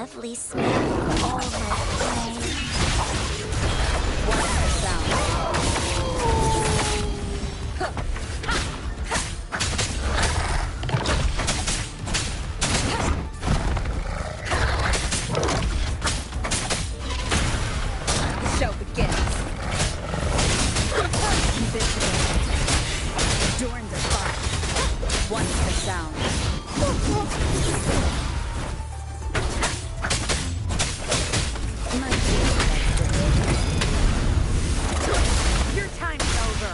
lovely smell of all my prey. What's the sound? The show begins. Invisible. Adorned the fire. What's the sound? Your time is over.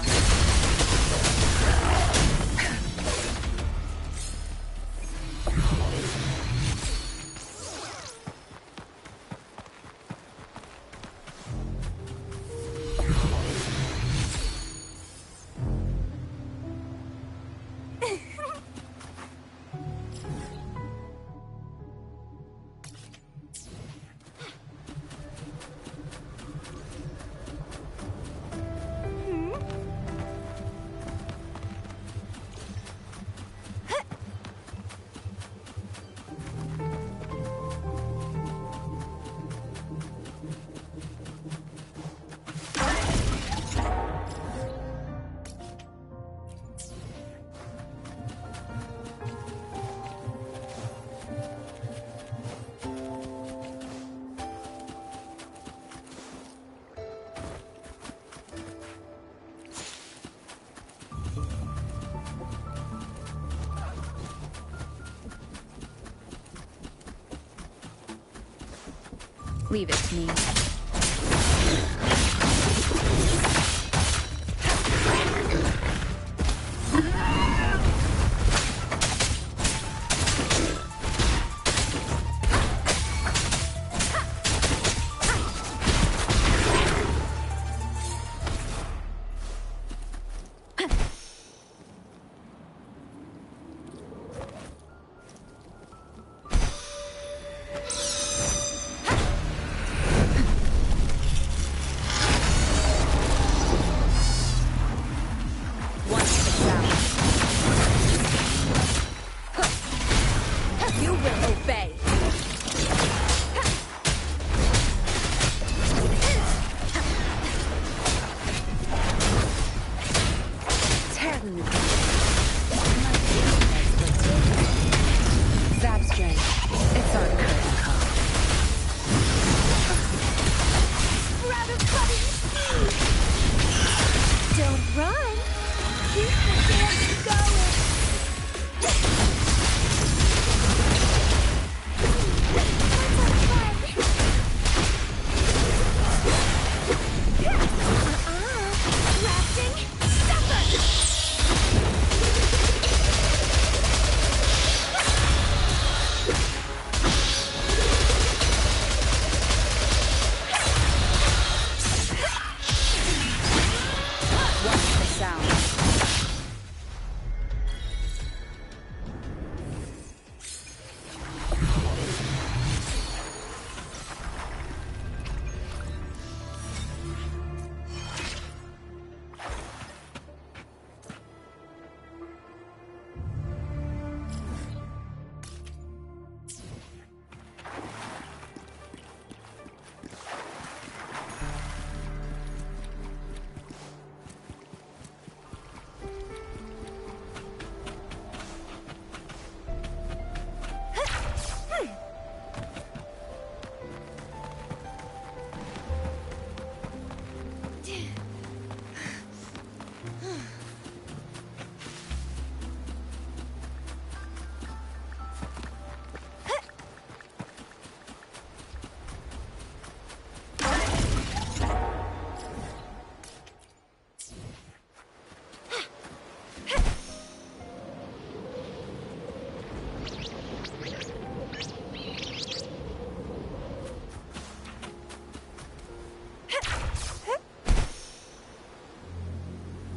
Leave it to me.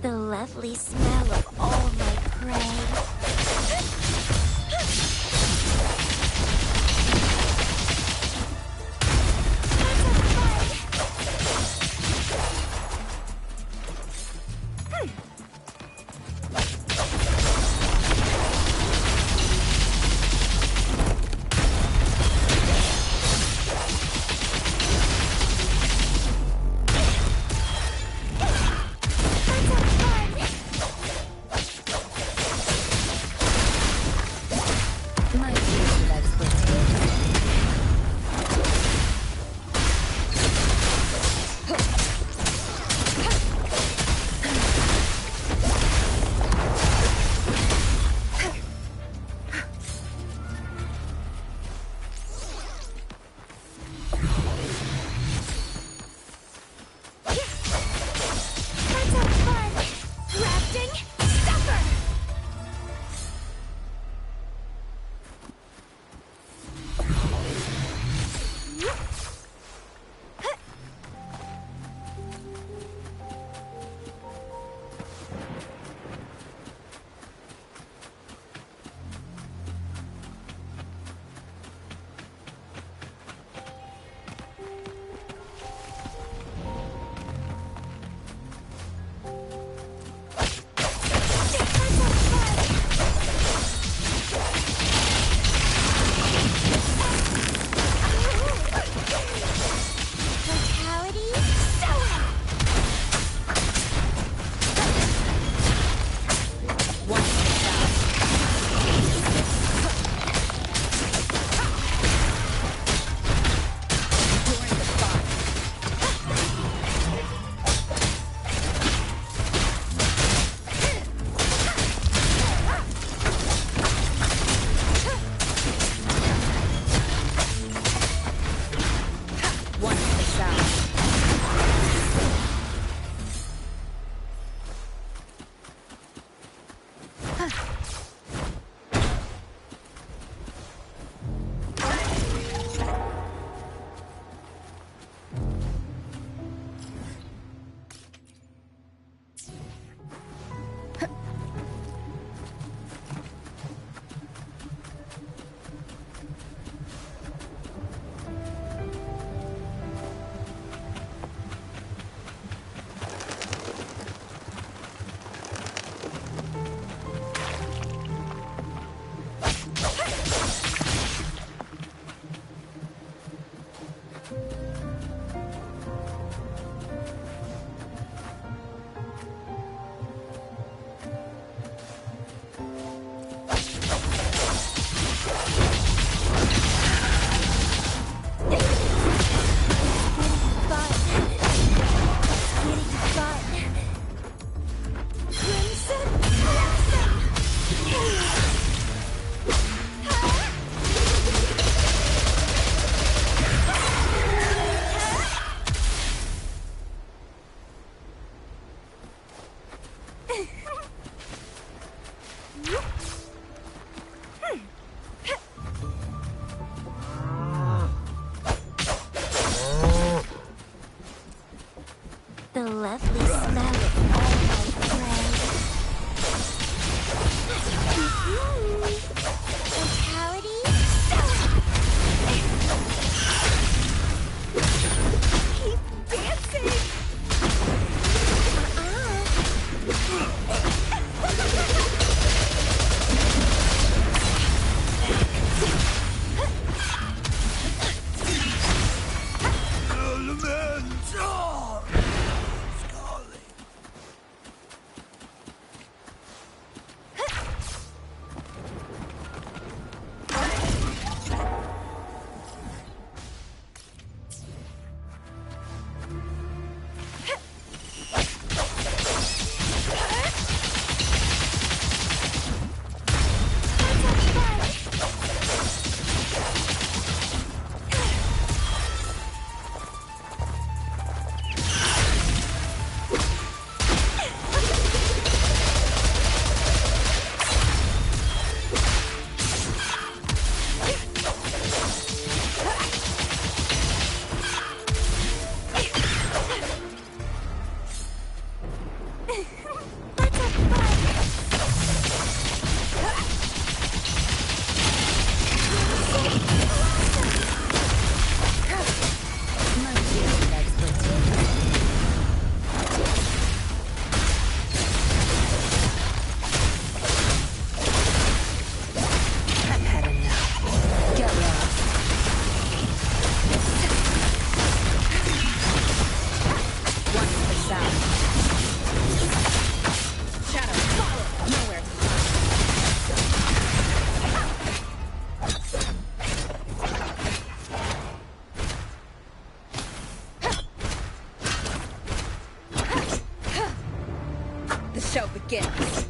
The lovely smell of all my prey. The lovely smell of all my prey. Brutality? Keep dancing! The show begins.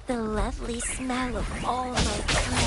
The lovely smell of all my prey.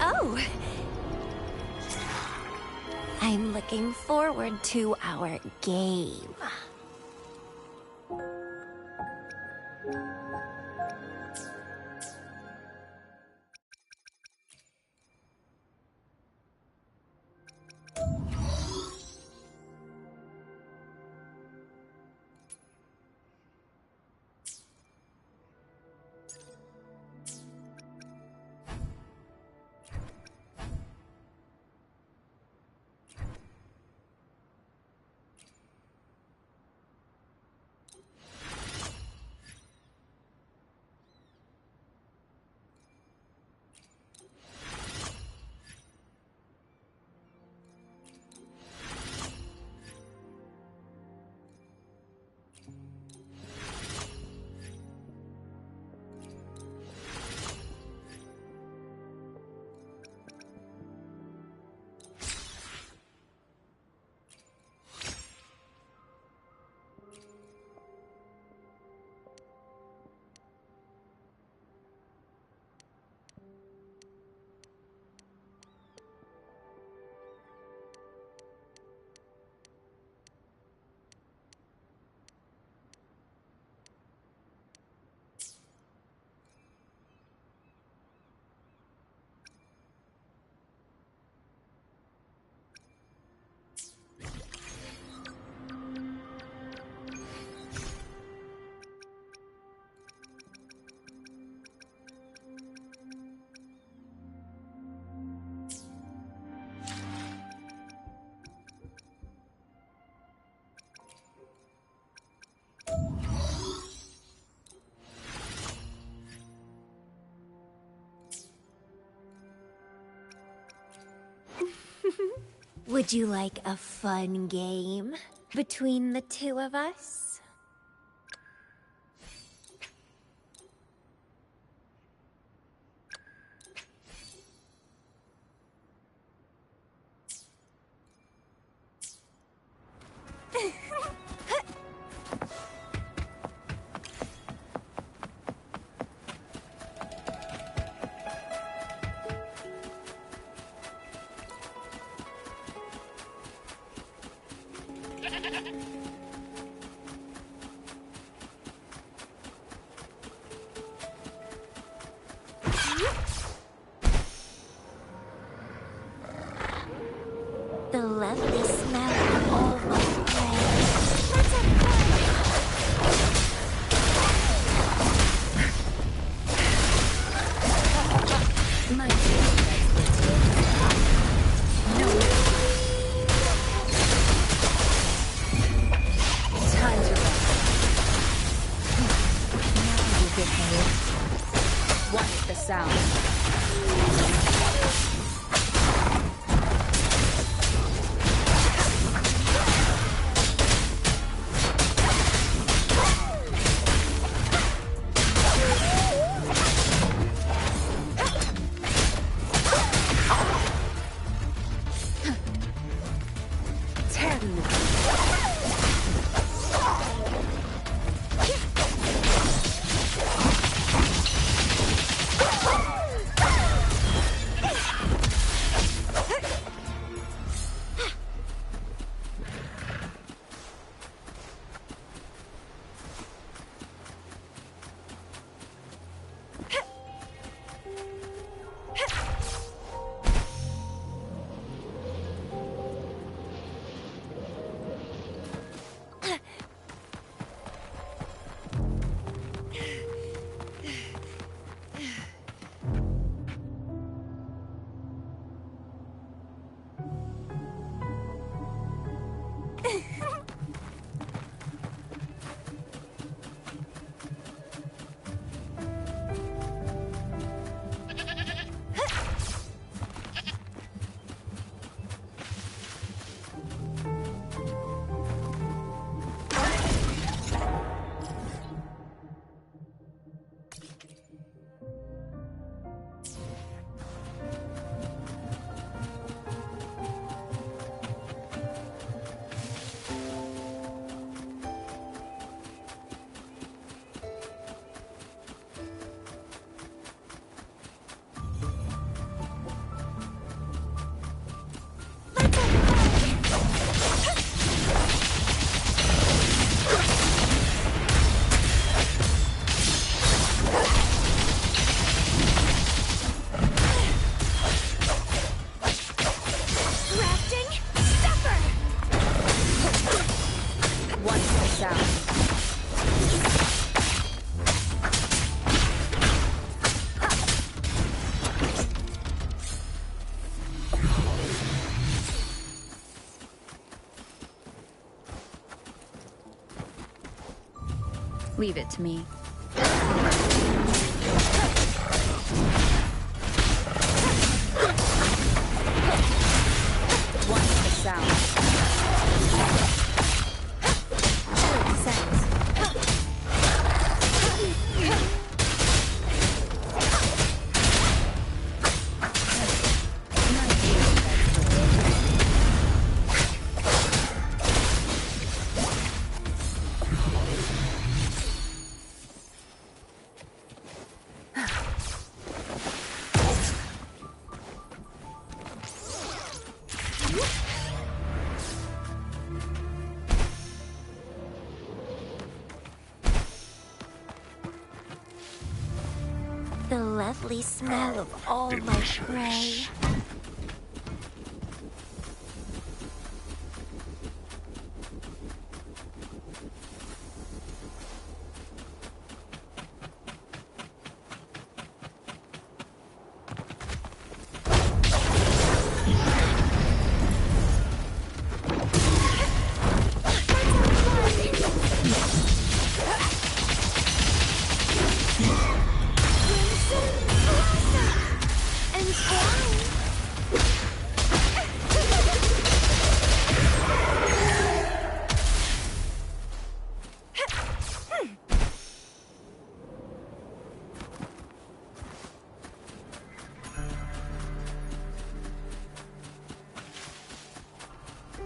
Oh! I'm looking forward to our game. Would you like a fun game between the two of us? The lovely smell of all my prey. Let's have fun! My no. Time to rest. Now you get paid. One is the sound. Leave it to me. Watch the sound. The lovely smell of all my prey.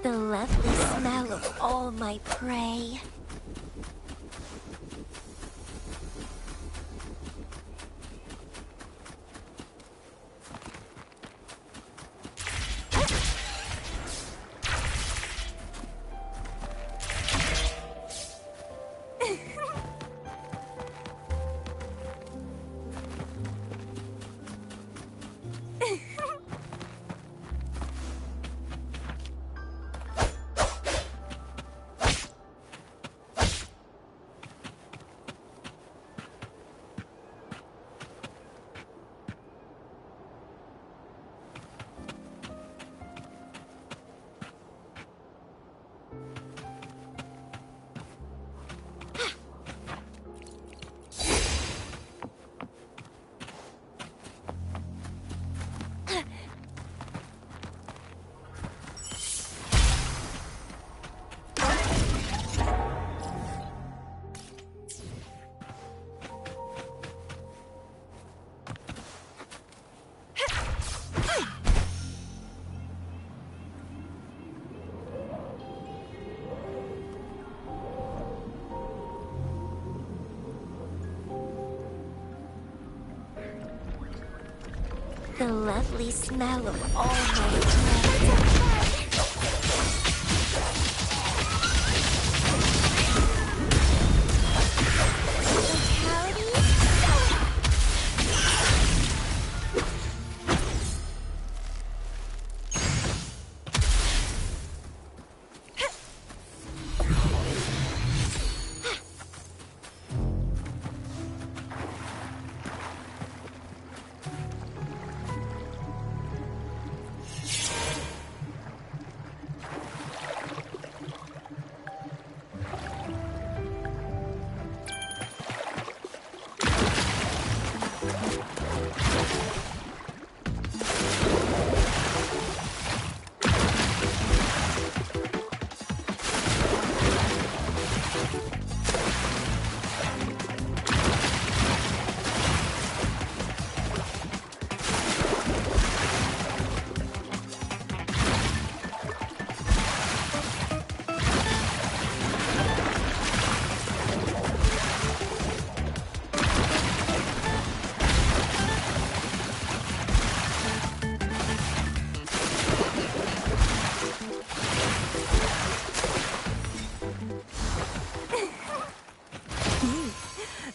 The lovely smell of all my prey. The lovely smell of all my prey.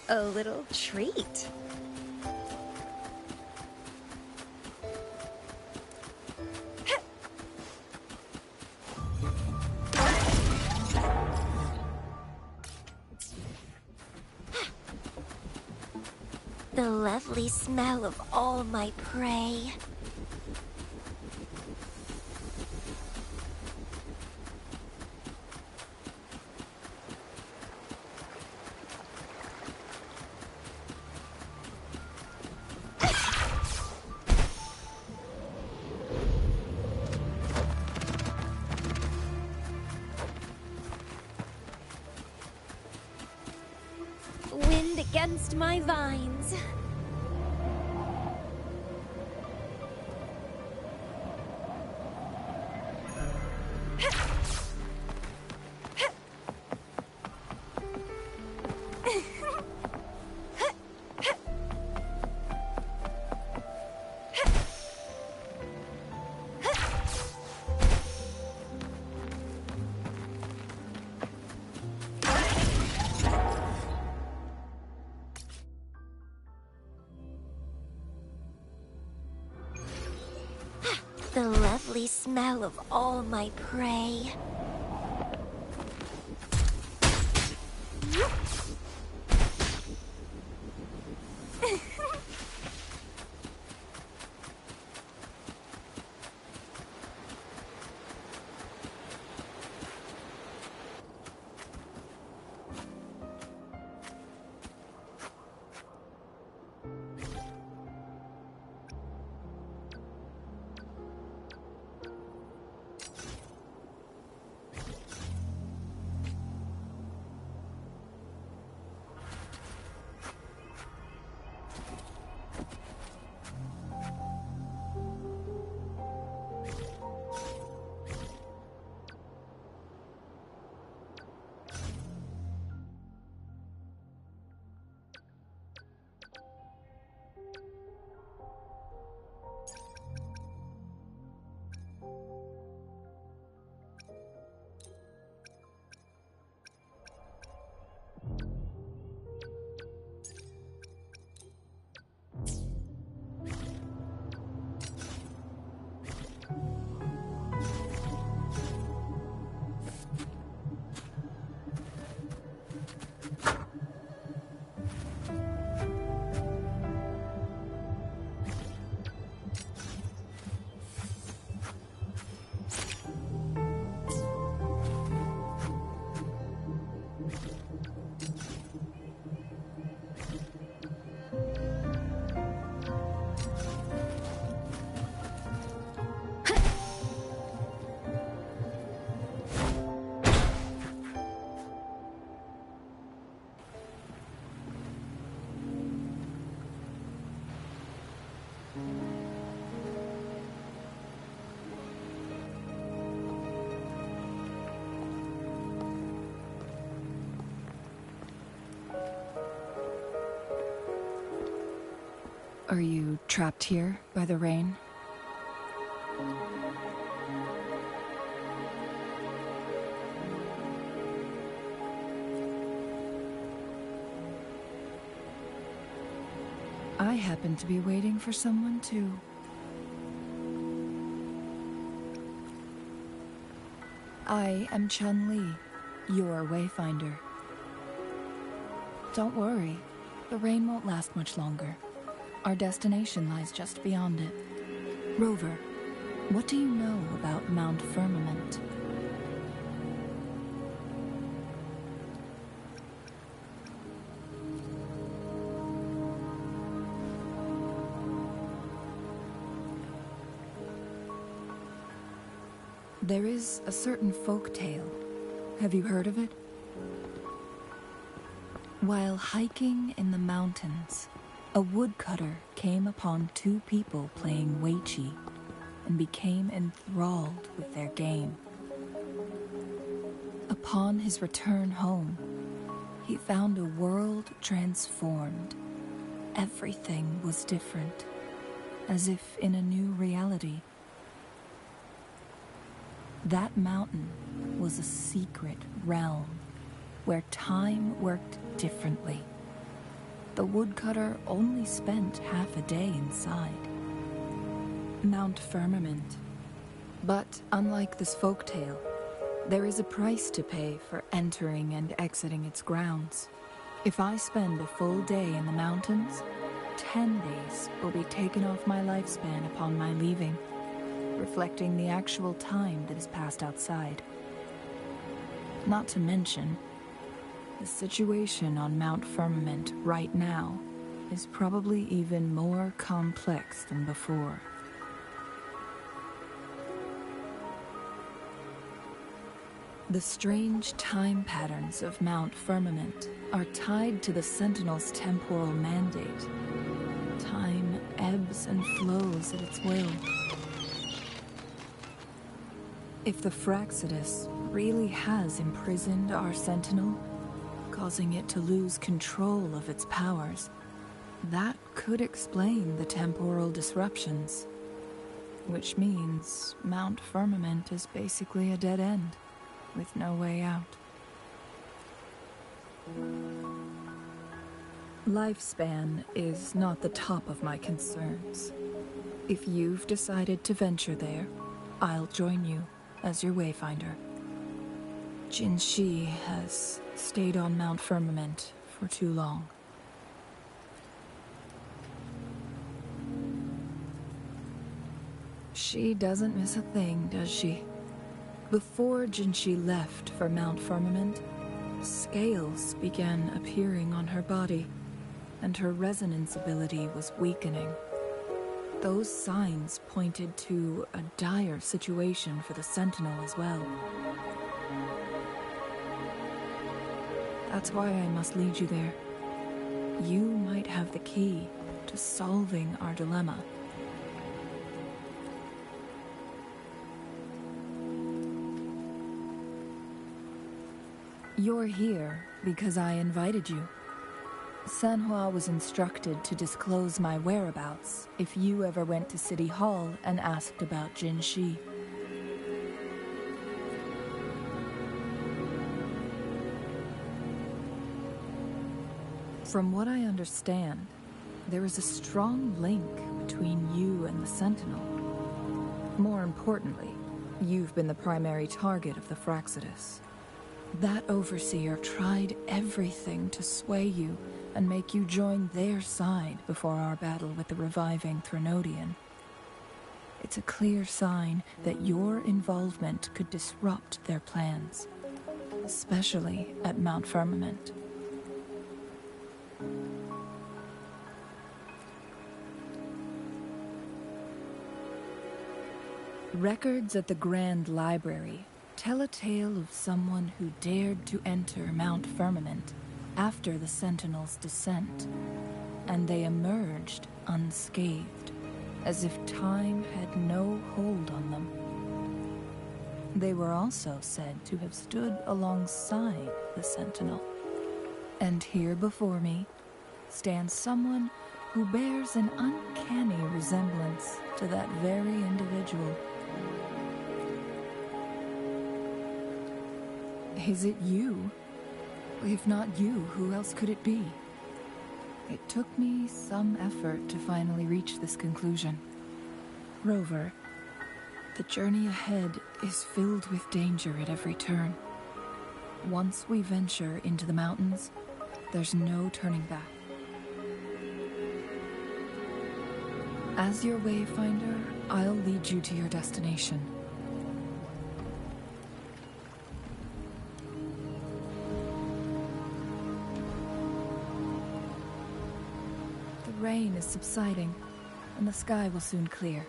A little treat. The lovely smell of all my prey. Wind against my vines. The lovely smell of all my prey. Are you trapped here by the rain? I happen to be waiting for someone too. I am Chun-Li, your wayfinder. Don't worry, the rain won't last much longer. Our destination lies just beyond it. Rover, what do you know about Mount Firmament? There is a certain folk tale. Have you heard of it? While hiking in the mountains, a woodcutter came upon two people playing Weiqi and became enthralled with their game. Upon his return home, he found a world transformed. Everything was different, as if in a new reality. That mountain was a secret realm where time worked differently. The woodcutter only spent half a day inside. Mount Firmament. But unlike this folktale, there is a price to pay for entering and exiting its grounds. If I spend a full day in the mountains, 10 days will be taken off my lifespan upon my leaving, reflecting the actual time that is passed outside. Not to mention, the situation on Mount Firmament right now is probably even more complex than before. The strange time patterns of Mount Firmament are tied to the Sentinel's temporal mandate. Time ebbs and flows at its will. If the Fraxidus really has imprisoned our Sentinel, causing it to lose control of its powers, that could explain the temporal disruptions. Which means Mount Firmament is basically a dead end, with no way out. Lifespan is not the top of my concerns. If you've decided to venture there, I'll join you as your wayfinder. Jinshi has stayed on Mount Firmament for too long. She doesn't miss a thing, does she? Before Jinshi left for Mount Firmament, scales began appearing on her body, and her resonance ability was weakening. Those signs pointed to a dire situation for the Sentinel as well. That's why I must lead you there. You might have the key to solving our dilemma. You're here because I invited you. Sanhua was instructed to disclose my whereabouts if you ever went to City Hall and asked about Jinshi. From what I understand, there is a strong link between you and the Sentinel. More importantly, you've been the primary target of the Fraxidus. That overseer tried everything to sway you and make you join their side before our battle with the reviving Threnodian. It's a clear sign that your involvement could disrupt their plans, especially at Mount Firmament. Records at the Grand Library tell a tale of someone who dared to enter Mount Firmament after the Sentinel's descent, and they emerged unscathed, as if time had no hold on them. They were also said to have stood alongside the Sentinel. And here before me stands someone who bears an uncanny resemblance to that very individual. Is it you? If not you, who else could it be? It took me some effort to finally reach this conclusion. Rover, the journey ahead is filled with danger at every turn. Once we venture into the mountains, there's no turning back. As your wayfinder, I'll lead you to your destination. The rain is subsiding, and the sky will soon clear.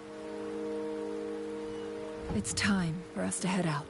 It's time for us to head out.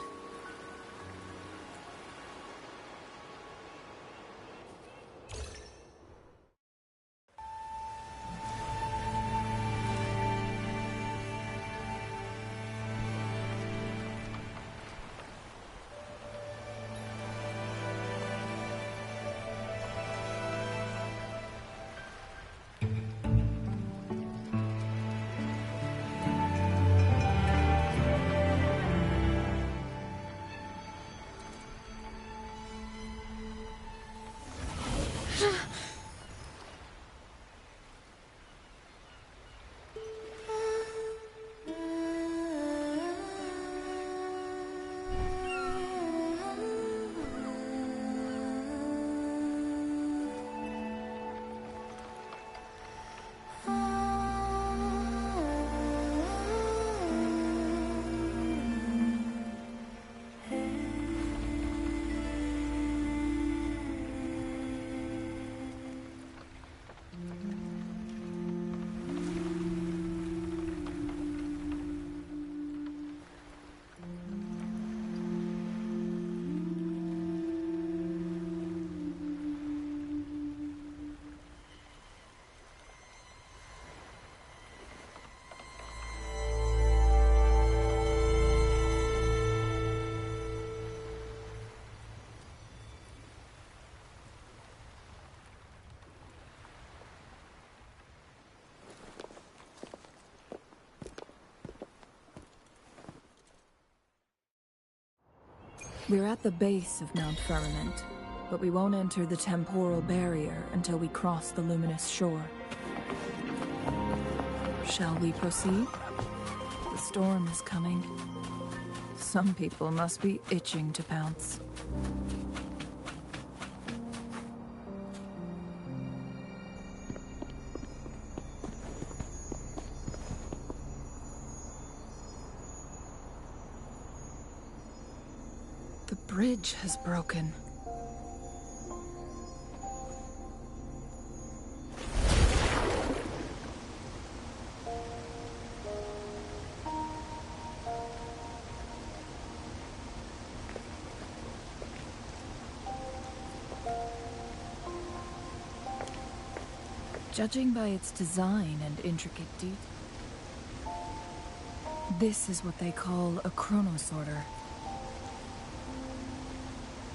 We're at the base of Mount Firmament, but we won't enter the temporal barrier until we cross the luminous shore. Shall we proceed? The storm is coming. Some people must be itching to pounce. The bridge has broken. Judging by its design and intricate detail, this is what they call a chronosorter.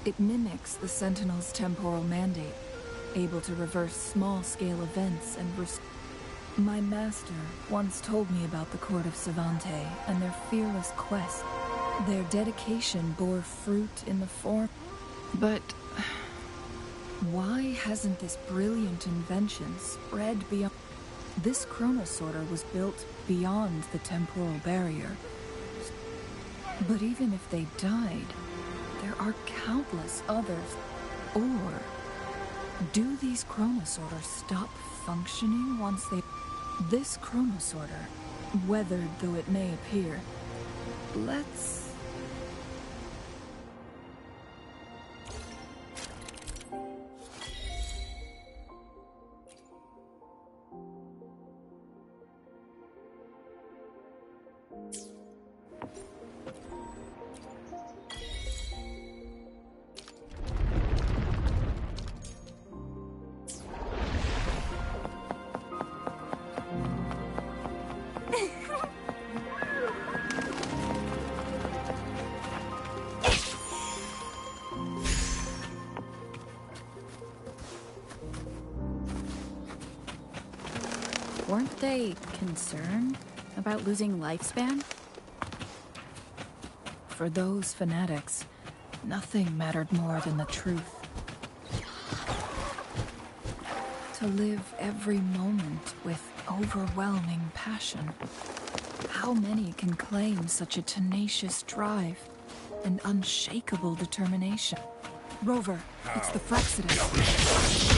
It mimics the Sentinel's temporal mandate, able to reverse small-scale events and My master once told me about the court of Savante and their fearless quest. Their dedication bore fruit in the form... But... why hasn't this brilliant invention spread beyond... This chronosorter was built beyond the temporal barrier. But even if they died, there are countless others. Or, do these chronosorters stop functioning once they... This chronosorter, weathered though it may appear, let's... Weren't they concerned about losing lifespan? For those fanatics, nothing mattered more than the truth. To live every moment with overwhelming passion. How many can claim such a tenacious drive and unshakable determination? Rover, it's the Fraxidus.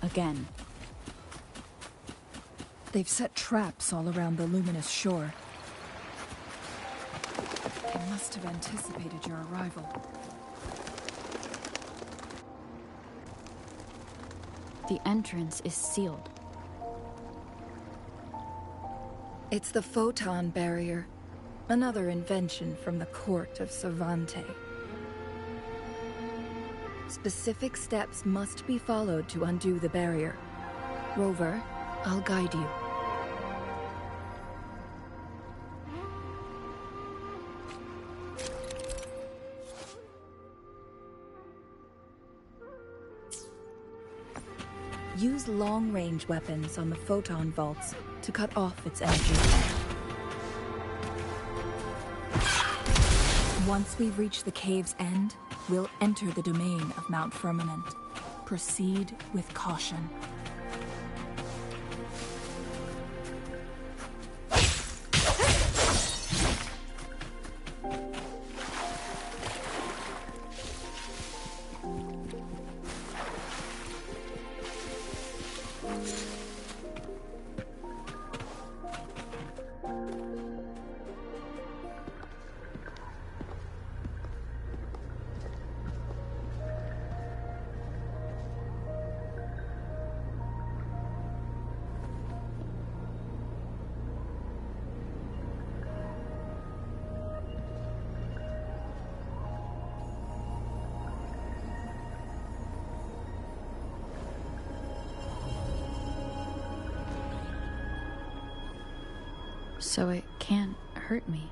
Again. They've set traps all around the luminous shore. They must have anticipated your arrival. The entrance is sealed. It's the photon barrier, another invention from the court of Savante. Specific steps must be followed to undo the barrier. Rover, I'll guide you. Use long-range weapons on the photon vaults to cut off its energy. Once we've reached the cave's end, we'll enter the domain of Mount Firmament. Proceed with caution. So it can't hurt me.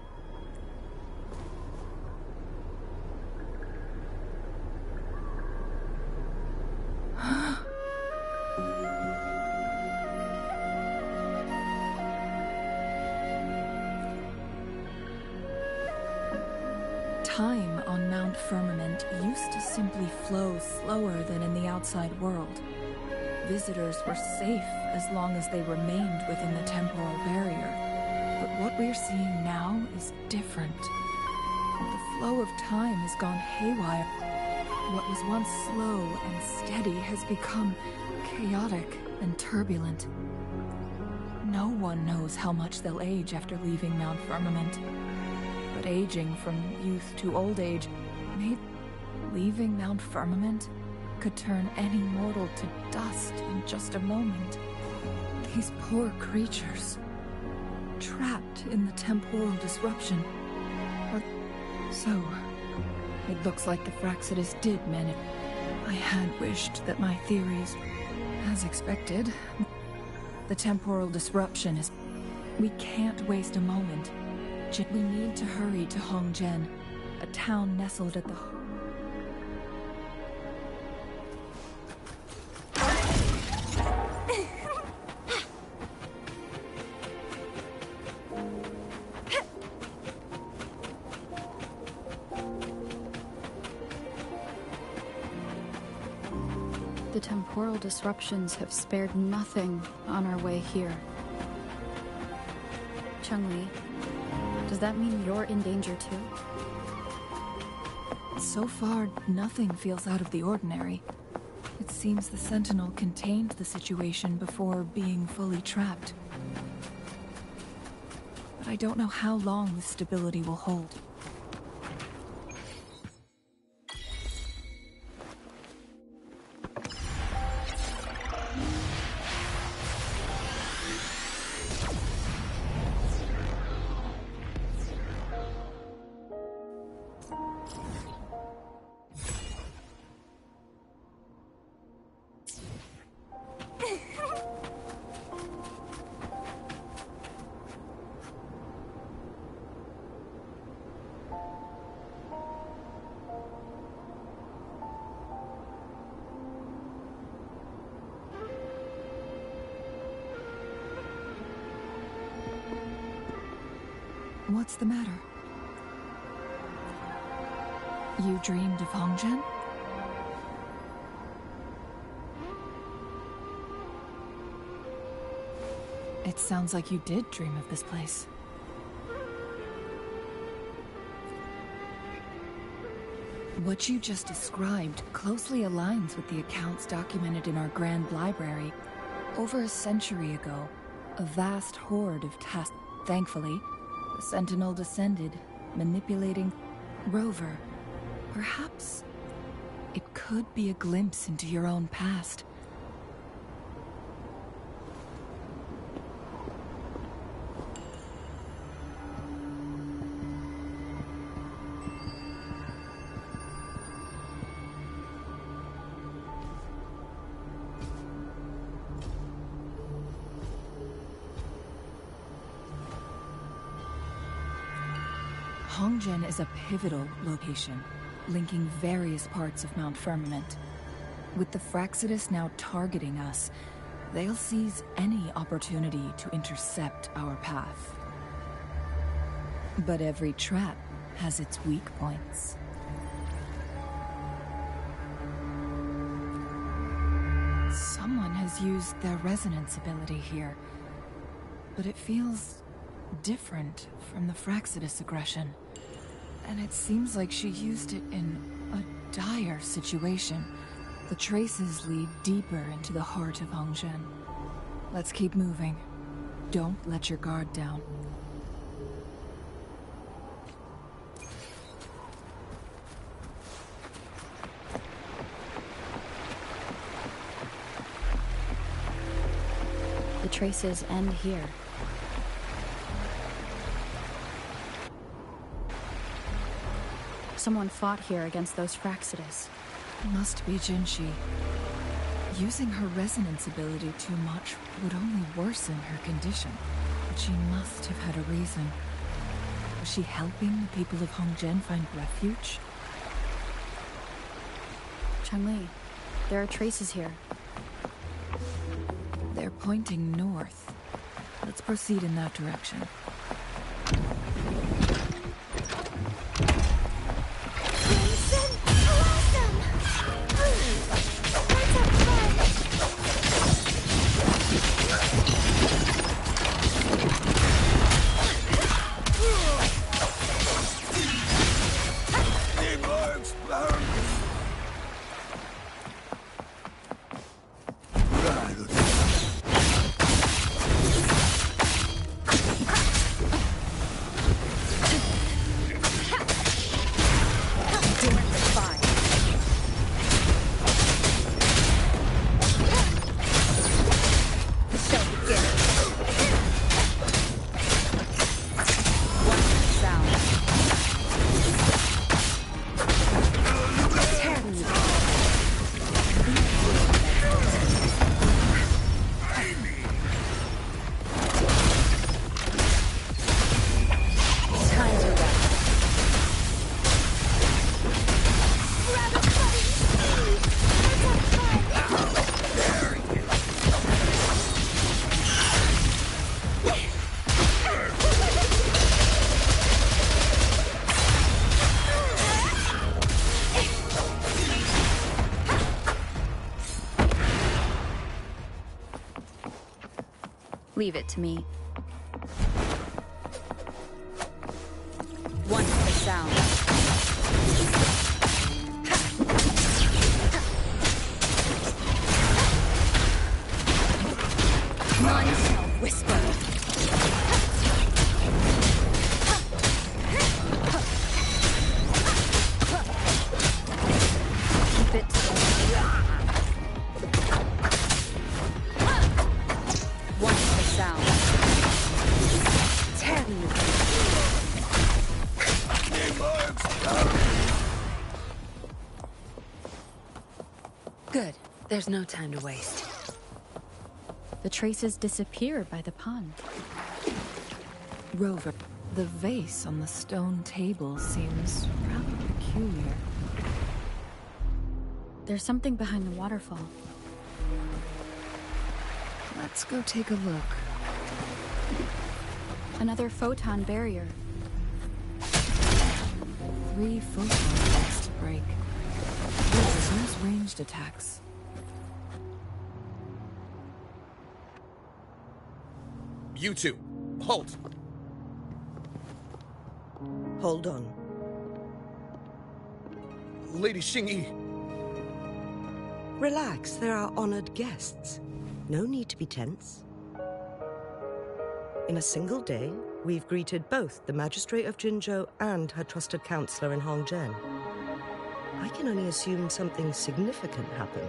Time on Mount Firmament used to simply flow slower than in the outside world. Visitors were safe as long as they remained within the temporal barrier. But what we're seeing now is different. The flow of time has gone haywire. What was once slow and steady has become chaotic and turbulent. No one knows how much they'll age after leaving Mount Firmament. But aging from youth to old age, maybe leaving Mount Firmament could turn any mortal to dust in just a moment. These poor creatures, trapped in the temporal disruption. So, it looks like the Fraxidus did manage. I had wished that my theories, as expected, the temporal disruption is... We can't waste a moment. We need to hurry to Hongzhen, a town nestled at the... The temporal disruptions have spared nothing on our way here. Chun-Li, does that mean you're in danger too? So far, nothing feels out of the ordinary. It seems the Sentinel contained the situation before being fully trapped. But I don't know how long this stability will hold. What's the matter? You dreamed of Hongzhen? It sounds like you did dream of this place. What you just described closely aligns with the accounts documented in our Grand Library. Over a century ago, a vast horde of tasks. Thankfully, the Sentinel descended, manipulating Rover. Perhaps it could be a glimpse into your own past. Hongzhen is a pivotal location, linking various parts of Mount Firmament. With the Fraxidus now targeting us, they'll seize any opportunity to intercept our path. But every trap has its weak points. Someone has used their resonance ability here, but it feels different from the Fraxidus aggression. And it seems like she used it in a dire situation. The traces lead deeper into the heart of Hongzhen. Let's keep moving. Don't let your guard down. The traces end here. Someone fought here against those Fraxidus. Must be Jinshi. Using her resonance ability too much would only worsen her condition. But she must have had a reason. Was she helping the people of Hongzhen find refuge? Chun-Li, there are traces here. They're pointing north. Let's proceed in that direction. Leave it to me. One for the sound. Good. There's no time to waste. The traces disappear by the pond. Rover, the vase on the stone table seems rather peculiar. There's something behind the waterfall. Let's go take a look. Another photon barrier. 3 photon blocks to break. There's ranged attacks. You two, halt! Hold on. Lady Xingyi. Relax, they're our honored guests. No need to be tense. In a single day, we've greeted both the Magistrate of Jinzhou and her trusted counselor in Hongzhen. I can only assume something significant happened.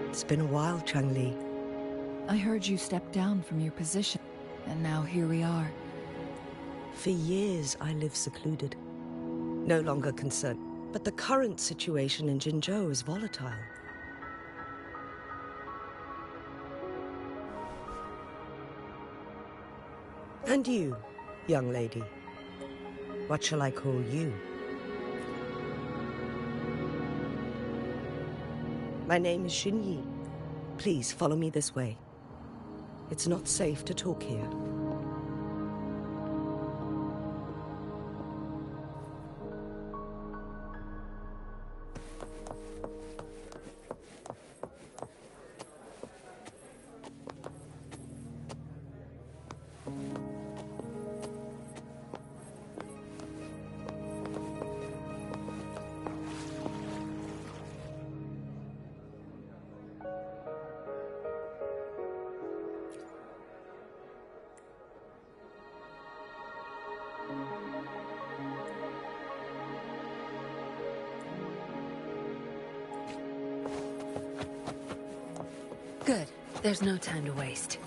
It's been a while, Changli. I heard you step down from your position, and now here we are. For years, I lived secluded. No longer concerned. But the current situation in Jinzhou is volatile. And you, young lady. What shall I call you? My name is Xinyi. Please follow me this way. It's not safe to talk here. Good. There's no time to waste.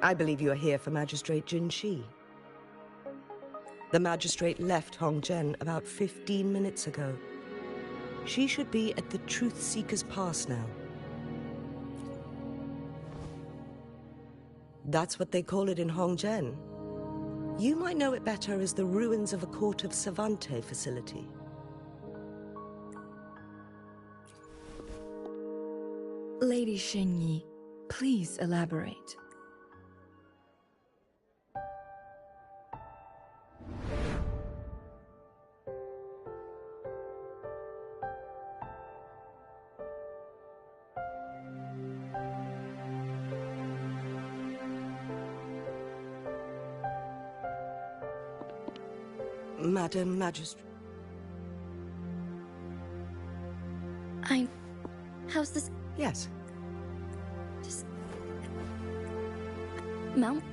I believe you are here for Magistrate Jin Shi. The magistrate left Hongzhen about 15 minutes ago. She should be at the Truth Seeker's Pass now. That's what they call it in Hongzhen. You might know it better as the ruins of a Court of Savante facility. Lady Xingyi, please elaborate. Madam Magistrate. How's this? Yes. Just... Mount?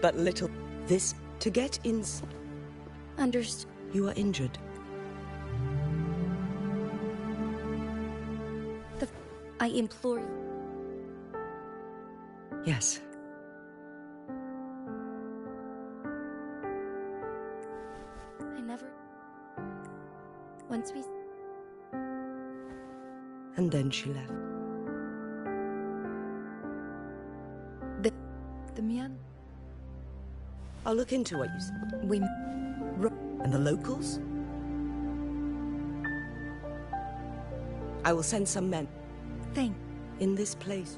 But little. This, to get in... Understood. You are injured. I implore you. Yes. I never... Once we... And then she left. The Mian? I'll look into what you said. We... And the locals? I will send some men. Thank... In this place.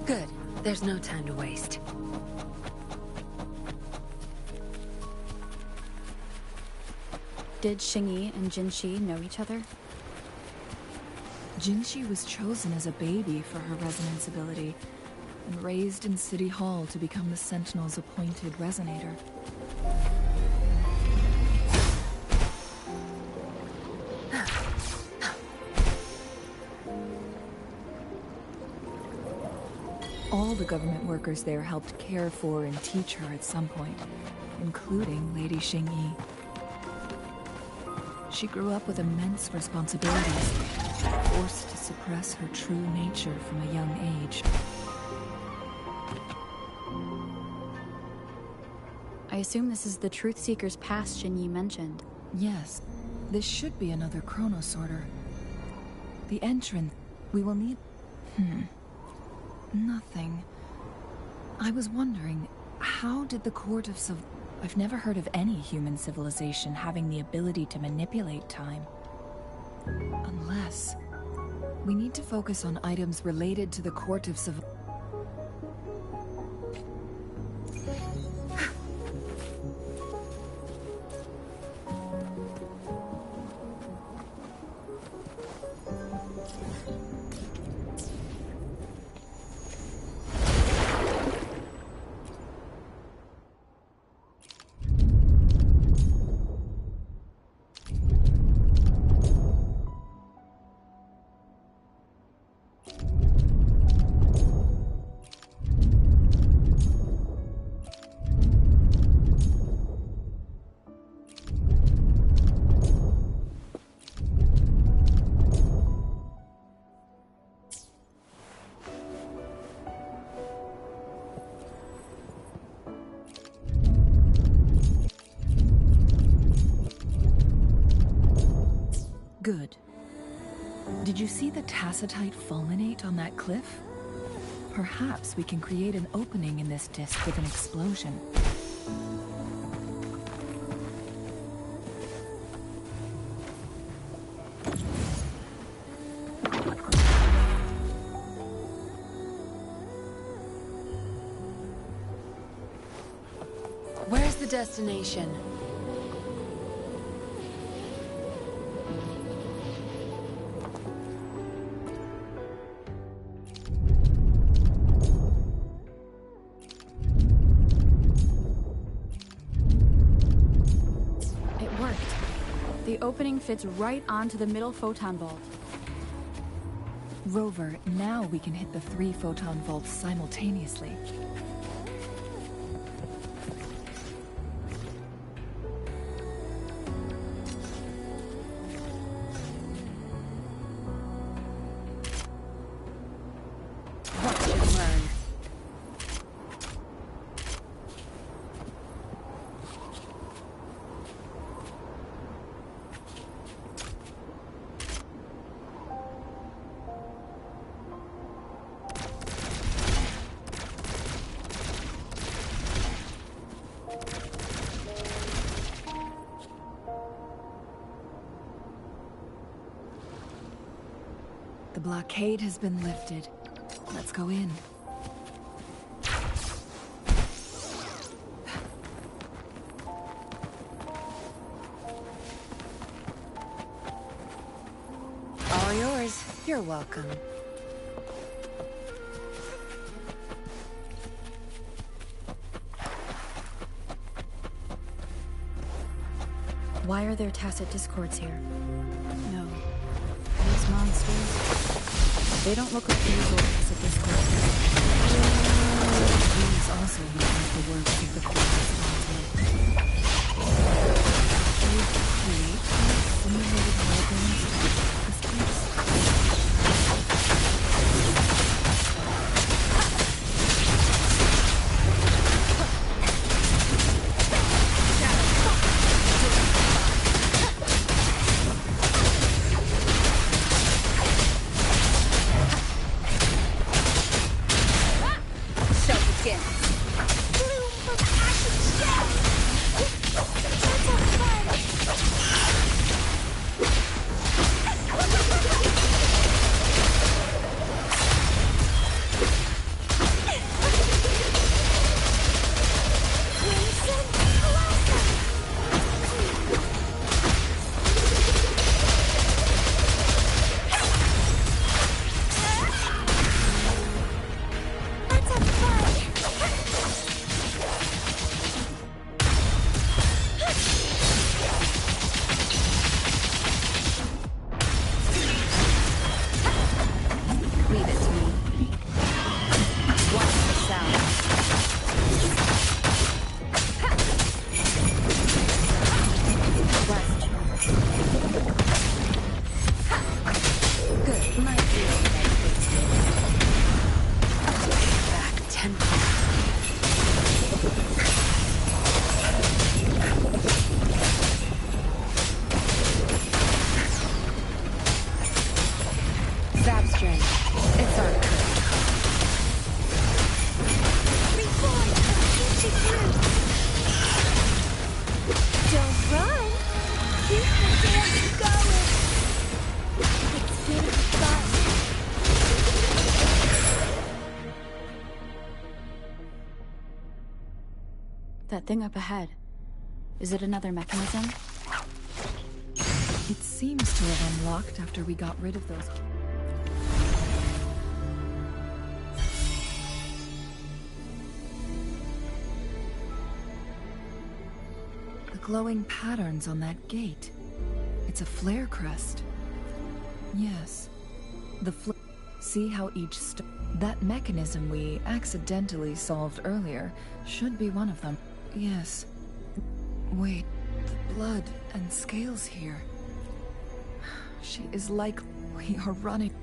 Good. There's no time to waste. Did Xingyi and Jinshi know each other? Jinshi was chosen as a baby for her resonance ability, and raised in City Hall to become the Sentinel's appointed resonator. All the government workers there helped care for and teach her at some point, including Lady Xingyi. She grew up with immense responsibilities, forced to suppress her true nature from a young age. I assume this is the Truth Seeker's past Xingyi mentioned. Yes, this should be another chronosorter. The entrance, we will need... Nothing. I was wondering, how did the court of I've never heard of any human civilization having the ability to manipulate time. Unless... we need to focus on items related to the court of Good. Did you see the tacitite fulminate on that cliff? Perhaps we can create an opening in this disk with an explosion. Where's the destination? The opening fits right onto the middle photon vault. Rover, now we can hit the 3 photon vaults simultaneously. Watch and learn. The blockade has been lifted. Let's go in. All yours. You're welcome. Why are there tacit discords here? No. These monsters... they don't look like the usual tacit discords. These also witness the works of the court. They create simulated holograms of this place. That thing up ahead. Is it another mechanism? It seems to have unlocked after we got rid of those. The glowing patterns on that gate. It's a flare crest. Yes. See how each that mechanism we accidentally solved earlier should be one of them. Yes. Wait, the blood and scales here. She is like we are running.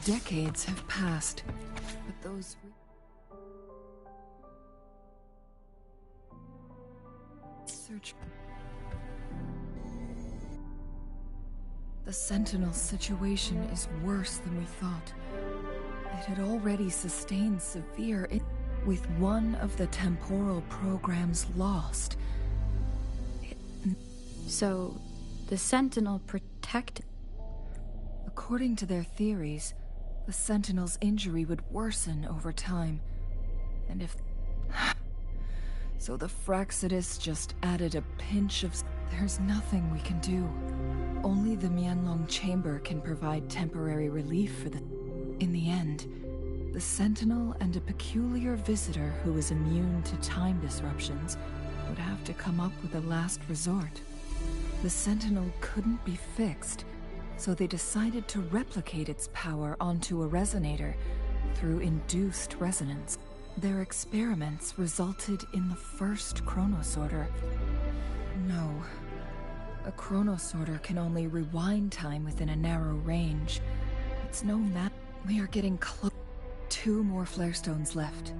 Decades have passed, but those search. The Sentinel situation is worse than we thought. It had already sustained severe with one of the temporal programs lost. So, the Sentinel protect... According to their theories, the Sentinel's injury would worsen over time. And if... So the Fraxidus just added a pinch of... There's nothing we can do. Only the Mianlong Chamber can provide temporary relief for the... In the end, the Sentinel and a peculiar visitor who is immune to time disruptions would have to come up with a last resort. The Sentinel couldn't be fixed, so they decided to replicate its power onto a resonator through induced resonance. Their experiments resulted in the first chronosorter. No. A chronosorter can only rewind time within a narrow range. It's no matter. We are getting close. 2 more flare stones left.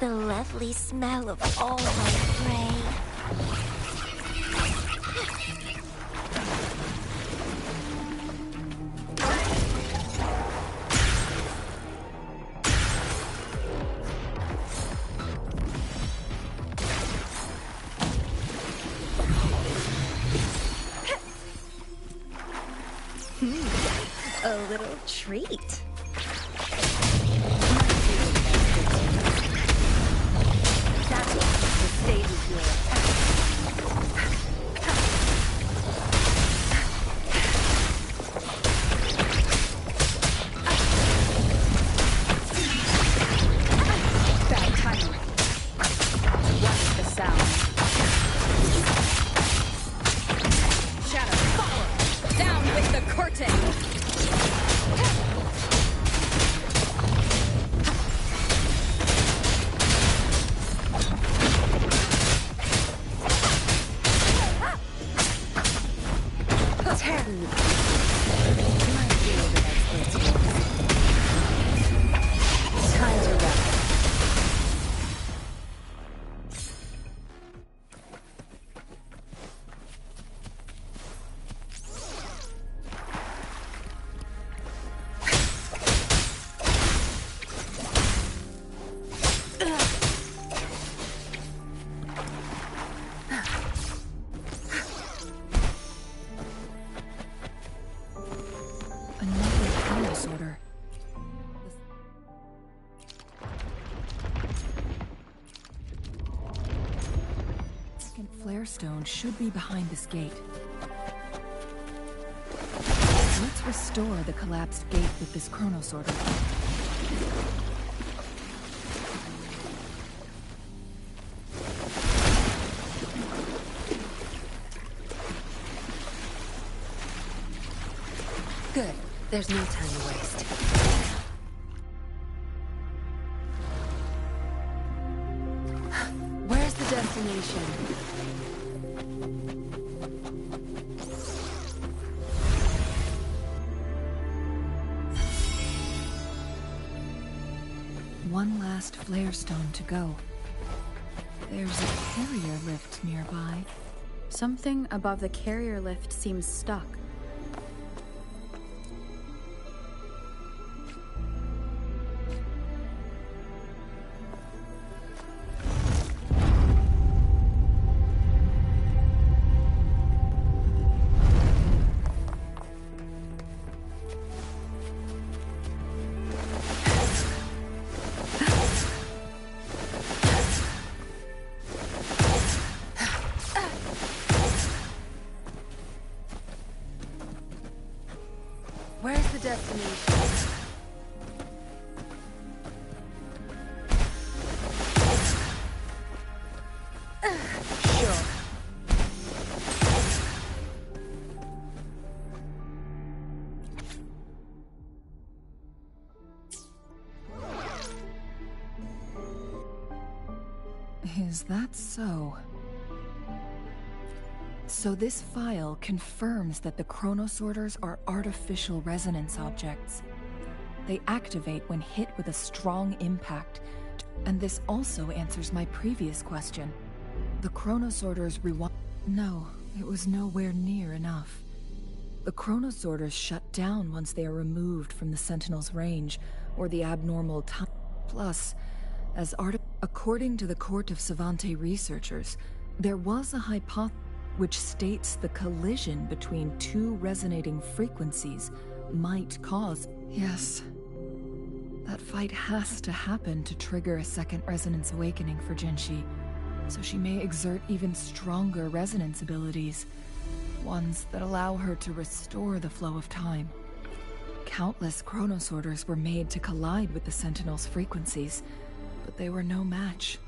The lovely smell of all my prey. A little treat. The stage is yours. Bad timing. Watch the sound. Shadow, follow! Down with the curtain! Stone should be behind this gate. Let's restore the collapsed gate with this chronosorter. Good. There's no time to waste. Where's the destination? one last flare stone to go. There's a carrier lift nearby. Something above the carrier lift seems stuck. Where's the destination? Sure. Is that so? So this file confirms that the chronosorters are artificial resonance objects. They activate when hit with a strong impact, and this also answers my previous question. The chronosorters rewind. No, it was nowhere near enough. The chronosorters shut down once they are removed from the Sentinel's range, or the abnormal time. Plus, according to the Court of Savante researchers, there was a hypothesis which states the collision between two resonating frequencies might cause... Yes. That fight has to happen to trigger a second resonance awakening for Jinshi, so she may exert even stronger resonance abilities, ones that allow her to restore the flow of time. Countless chronosorters were made to collide with the Sentinel's frequencies, but they were no match.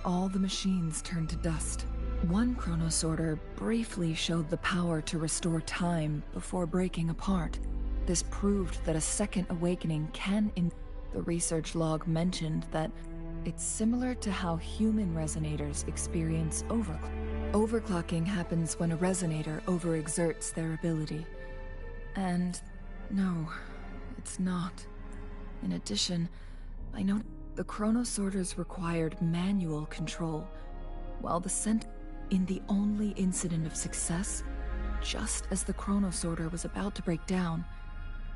All the machines turned to dust. One chronosorter briefly showed the power to restore time before breaking apart. This proved that a second awakening can... The research log mentioned that it's similar to how human resonators experience overclocking happens when a resonator overexerts their ability. And no, it's not. In addition, I know the chronosorters required manual control, while the in the only incident of success, just as the chronosorter was about to break down,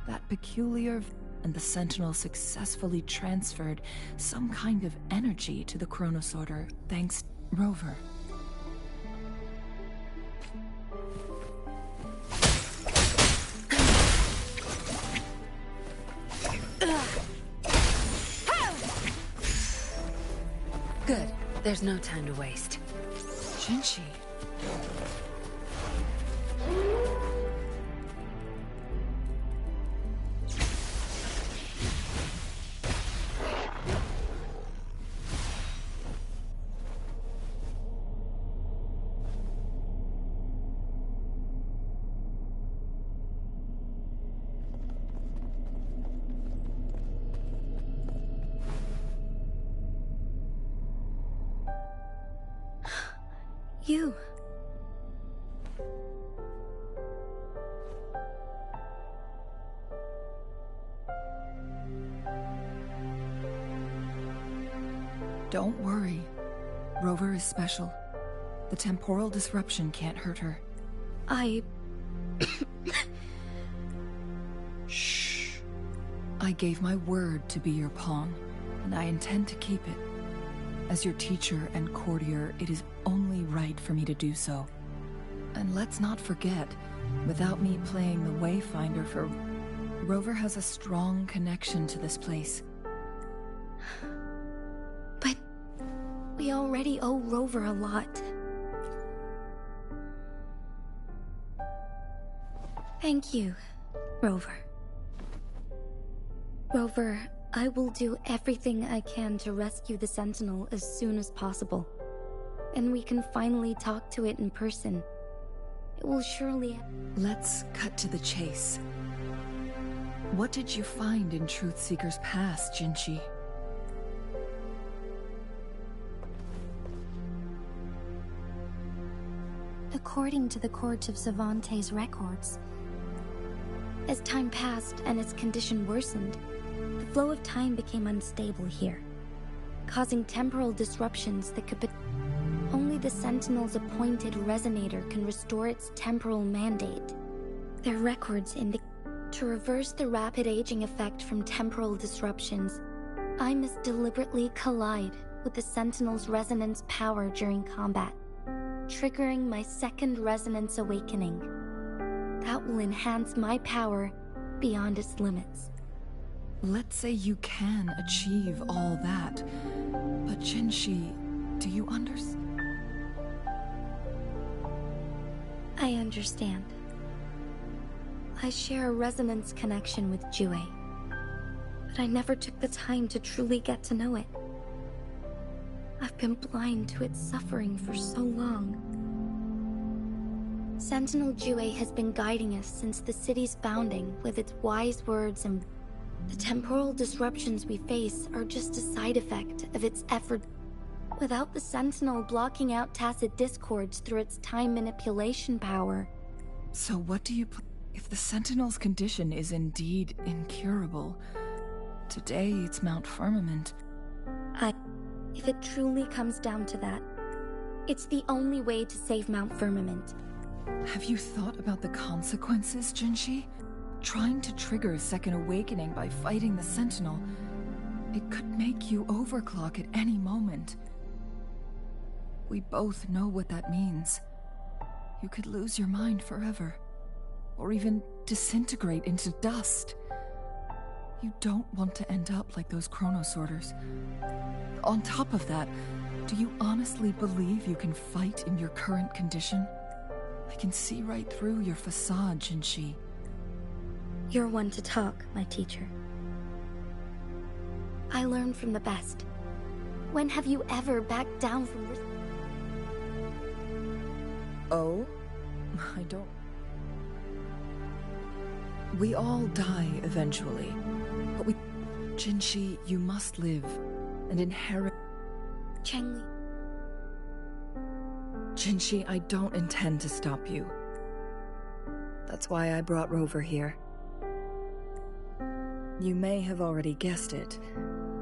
that peculiar and the Sentinel successfully transferred some kind of energy to the chronosorter, thanks to Rover. Good. There's no time to waste. Jinshi. You. Don't worry. Rover is special. The temporal disruption can't hurt her. Shh. I gave my word to be your pawn, and I intend to keep it. As your teacher and courtier, it is only right for me to do so. And let's not forget, without me playing the Wayfinder for... Rover has a strong connection to this place. But we already owe Rover a lot. Thank you, Rover. Rover, I will do everything I can to rescue the Sentinel as soon as possible. And we can finally talk to it in person. It will surely... Let's cut to the chase. What did you find in Truthseeker's past, Jinshi? According to the Court of Savante's records, as time passed and its condition worsened, the flow of time became unstable here. causing temporal disruptions that could only the Sentinel's appointed resonator can restore its temporal mandate. Their records indicate to reverse the rapid aging effect from temporal disruptions, I must deliberately collide with the Sentinel's resonance power during combat, triggering my second resonance awakening. That will enhance my power beyond its limits. Let's say you can achieve all that, but Jinshi, do you understand? I understand. I share a resonance connection with Jue, but I never took the time to truly get to know it. I've been blind to its suffering for so long. Sentinel Jue has been guiding us since the city's founding with its wise words, and the temporal disruptions we face are just a side effect of its effort. Without the Sentinel blocking out tacit discords through its time manipulation power. So what do you... If the Sentinel's condition is indeed incurable, today it's Mount Firmament. If it truly comes down to that, it's the only way to save Mount Firmament. Have you thought about the consequences, Jinshi? Trying to trigger a second awakening by fighting the Sentinel, it could make you overclock at any moment. We both know what that means. You could lose your mind forever, or even disintegrate into dust. You don't want to end up like those Chronosorters. On top of that, do you honestly believe you can fight in your current condition? I can see right through your facade, Jinshi. You're one to talk, my teacher. I learn from the best. When have you ever backed down from... Oh? I don't... We all die eventually, but Jinshi, you must live and inherit... Chengli. Jinshi, I don't intend to stop you. That's why I brought Rover here. You may have already guessed it.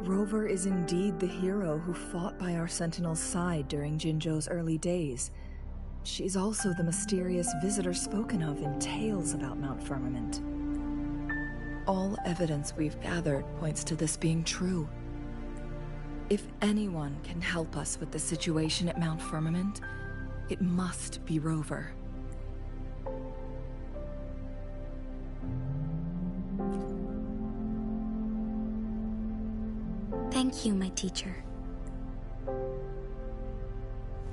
Rover is indeed the hero who fought by our Sentinel's side during Jinzhou's early days. She's also the mysterious visitor spoken of in tales about Mount Firmament. All evidence we've gathered points to this being true. If anyone can help us with the situation at Mount Firmament, it must be Rover. Thank you, my teacher.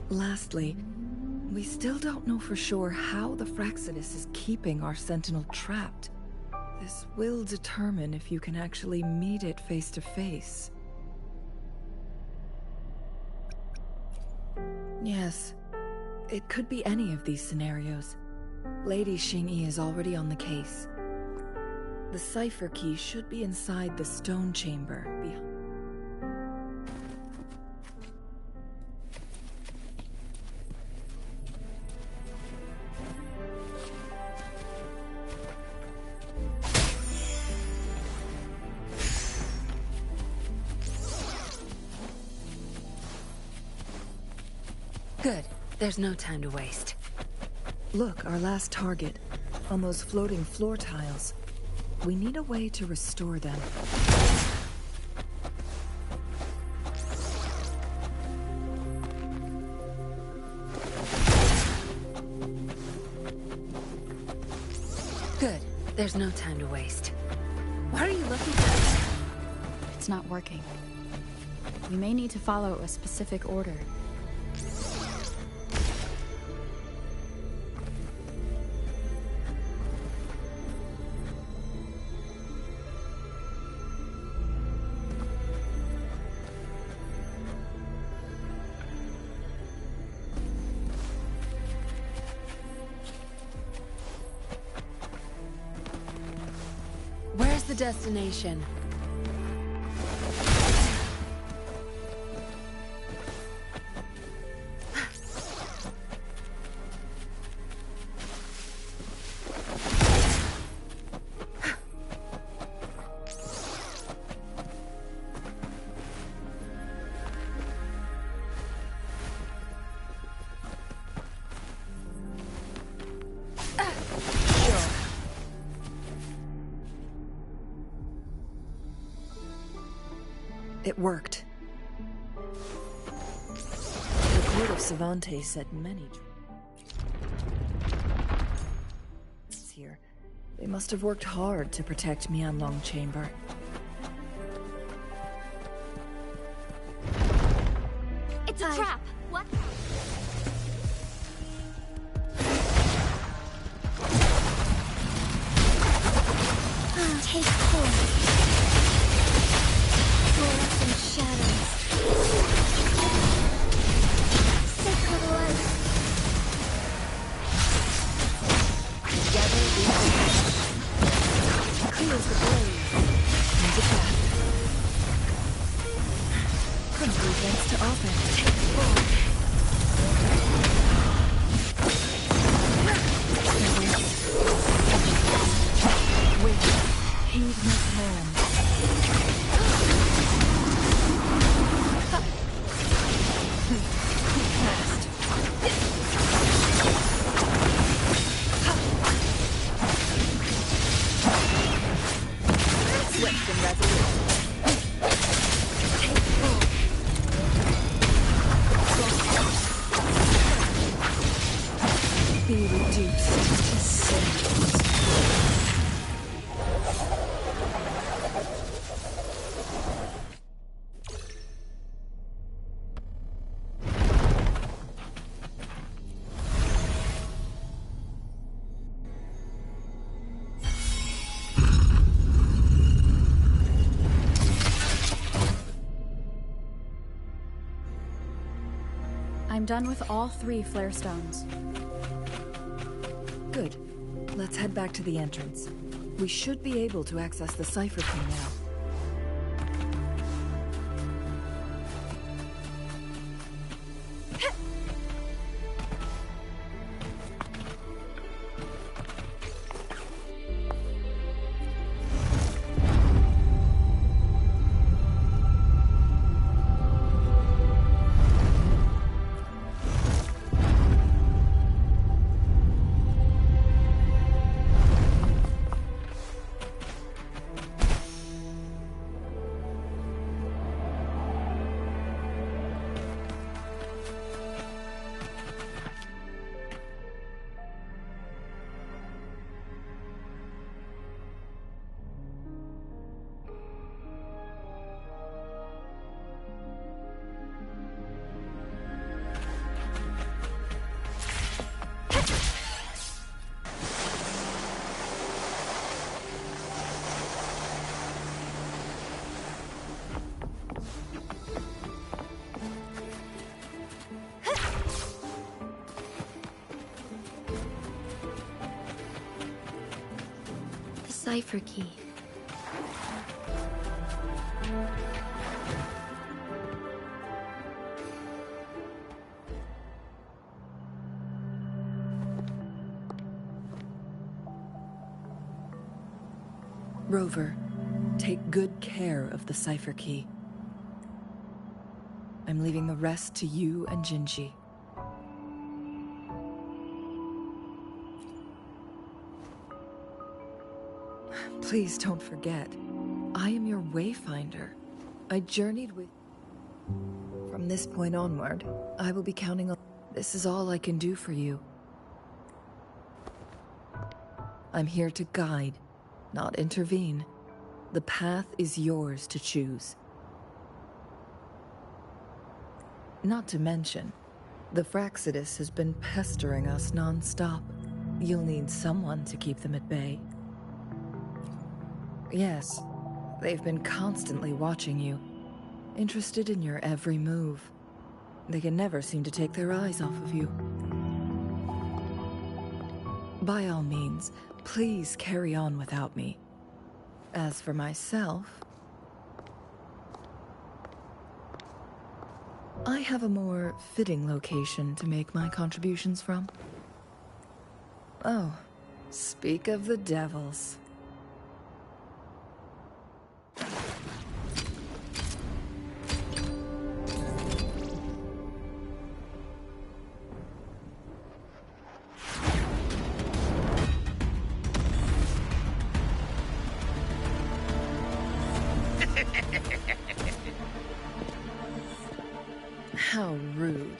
Lastly, we still don't know for sure how the Fraxidus is keeping our Sentinel trapped. This will determine if you can actually meet it face to face. Yes, it could be any of these scenarios. Lady Xingyi is already on the case. The cipher key should be inside the stone chamber behind. Good. There's no time to waste. Look, our last target, on those floating floor tiles. We need a way to restore them. Good. There's no time to waste. What are you looking for? It's not working. We may need to follow a specific order. Where's the destination? It worked. The court of Cervantes said many here. They must have worked hard to protect Mianlong Chamber. It's a trap! What? Take hold. Fluorescent shadows. Sacred light. Together we clears the blaze. Needs a path. Country against to offense. Take full. Wait. Heed my command. Fast. Swift and resolute. Take full. Be reduced to cinders. I'm done with all 3 flare stones. Good. Let's head back to the entrance. We should be able to access the cipher key now. Cipher key. Rover, take good care of the cipher key. I'm leaving the rest to you and Jinji. Please don't forget, I am your wayfinder. I journeyed with... From this point onward, I will be counting on... This is all I can do for you. I'm here to guide, not intervene. The path is yours to choose. Not to mention, the Fraxidus has been pestering us non-stop. You'll need someone to keep them at bay. Yes, they've been constantly watching you, interested in your every move. They can never seem to take their eyes off of you. By all means, please carry on without me. As for myself, I have a more fitting location to make my contributions from. Oh, speak of the devils. How rude.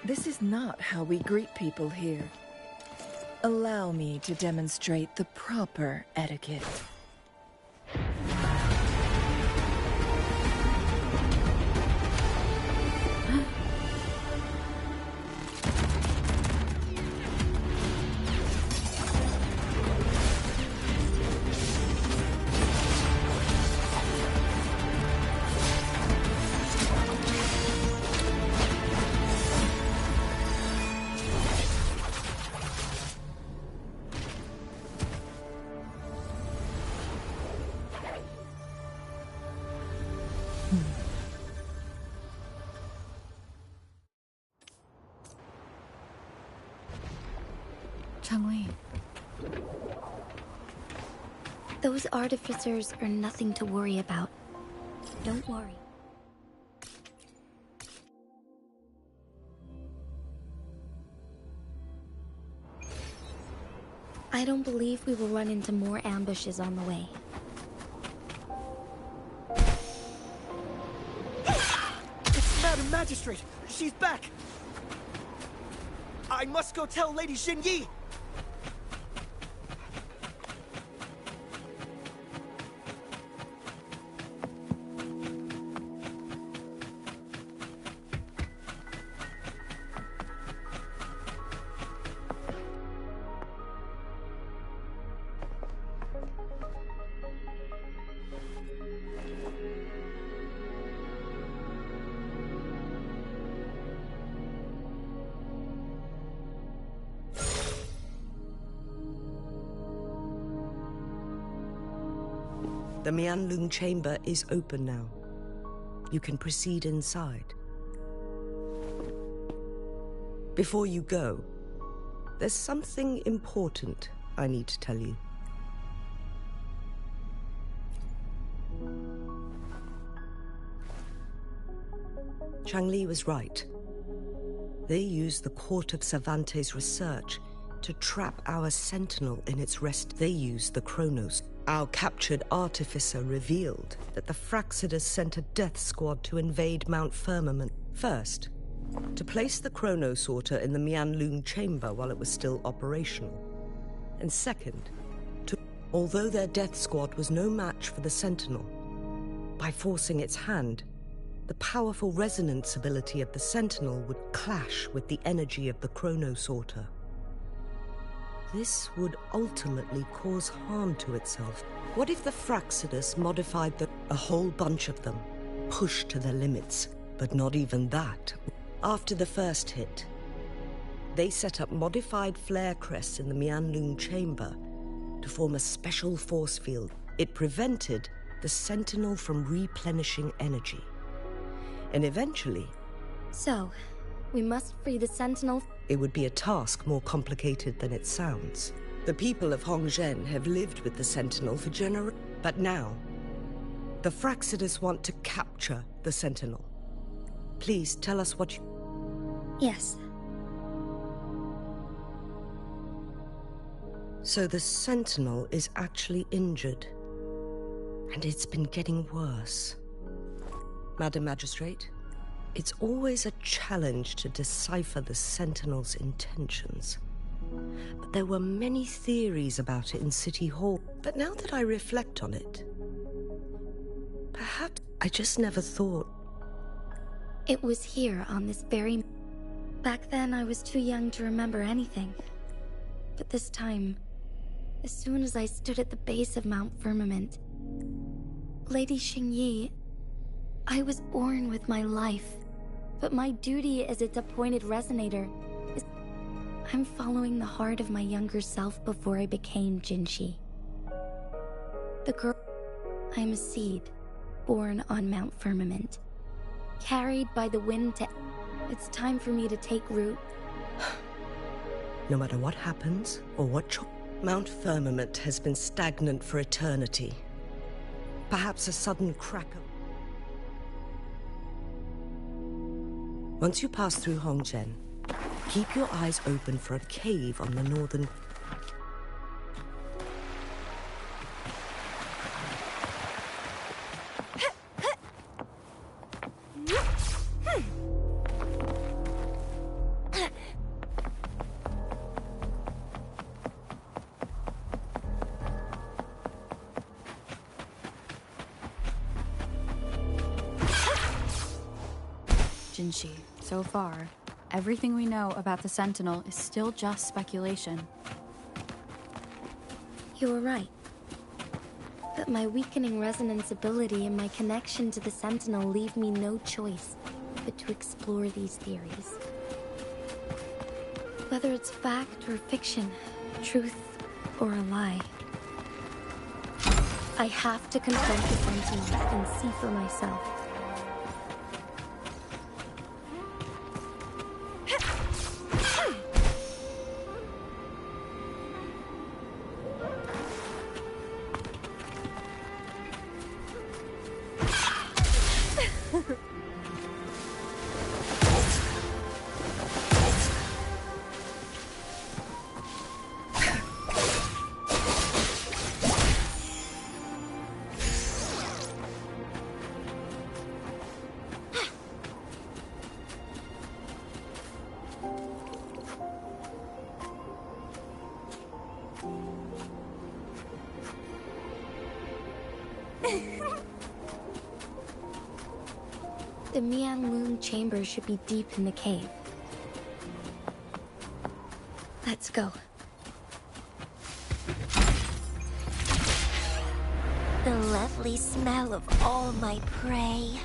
This is not how we greet people here. Allow me to demonstrate the proper etiquette. Changli. Those artificers are nothing to worry about. Don't worry. I don't believe we will run into more ambushes on the way. It's Madam Magistrate! She's back! I must go tell Lady Xinyi! The Mianlung chamber is open now. You can proceed inside. Before you go, there's something important I need to tell you. Changli was right. They used the Court of Cervantes' research to trap our Sentinel in its rest. They used the Chronos. Our captured artificer revealed that the Fraxidus sent a death squad to invade Mount Firmament. First, to place the Chronosorter in the Mianlung chamber while it was still operational. And second, although their death squad was no match for the Sentinel, by forcing its hand, the powerful resonance ability of the Sentinel would clash with the energy of the Chronosorter. This would ultimately cause harm to itself. What if the Fraxidus modified a whole bunch of them, pushed to their limits, but not even that? After the first hit, they set up modified flare crests in the Mianlung chamber to form a special force field. It prevented the Sentinel from replenishing energy. And eventually... So, we must free the Sentinel. It would be a task more complicated than it sounds. The people of Hongzhen have lived with the Sentinel for generations. But now, the Fraxidus want to capture the Sentinel. Please tell us what you... Yes. So the Sentinel is actually injured. And it's been getting worse. Madam Magistrate, it's always a challenge to decipher the Sentinel's intentions. But there were many theories about it in City Hall. But now that I reflect on it, perhaps I just never thought... It was here on this very... Back then, I was too young to remember anything. But this time, as soon as I stood at the base of Mount Firmament, Lady Xinyi, I was born with my life. But my duty as its appointed resonator is... I'm following the heart of my younger self before I became Jinshi. The girl... I'm a seed, born on Mount Firmament. Carried by the wind to... It's time for me to take root. No matter what happens, or what Mount Firmament has been stagnant for eternity. Perhaps a sudden crack of... Once you pass through Hongzhen, keep your eyes open for a cave on the northern... Jinshi. So far, everything we know about the Sentinel is still just speculation. You were right. But my weakening resonance ability and my connection to the Sentinel leave me no choice but to explore these theories. Whether it's fact or fiction, truth or a lie, I have to confront the Sentinel and see for myself. The Mian chamber should be deep in the cave. Let's go. The lovely smell of all my prey.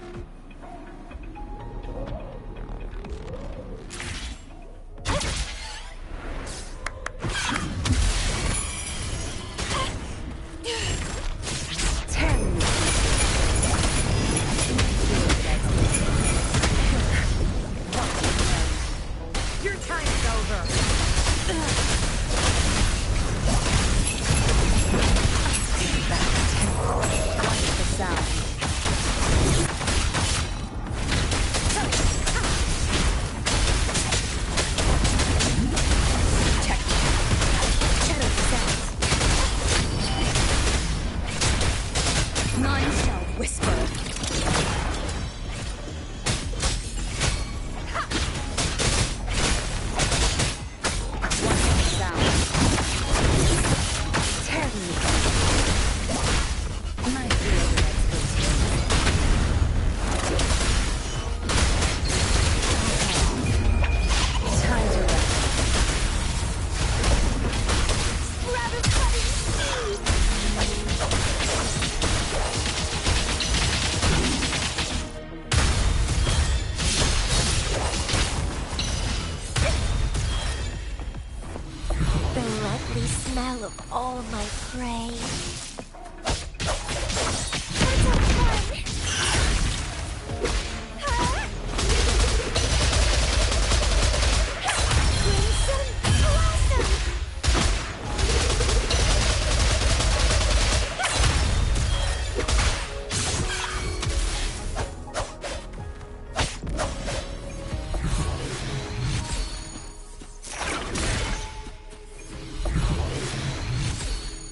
Smell of all my prey.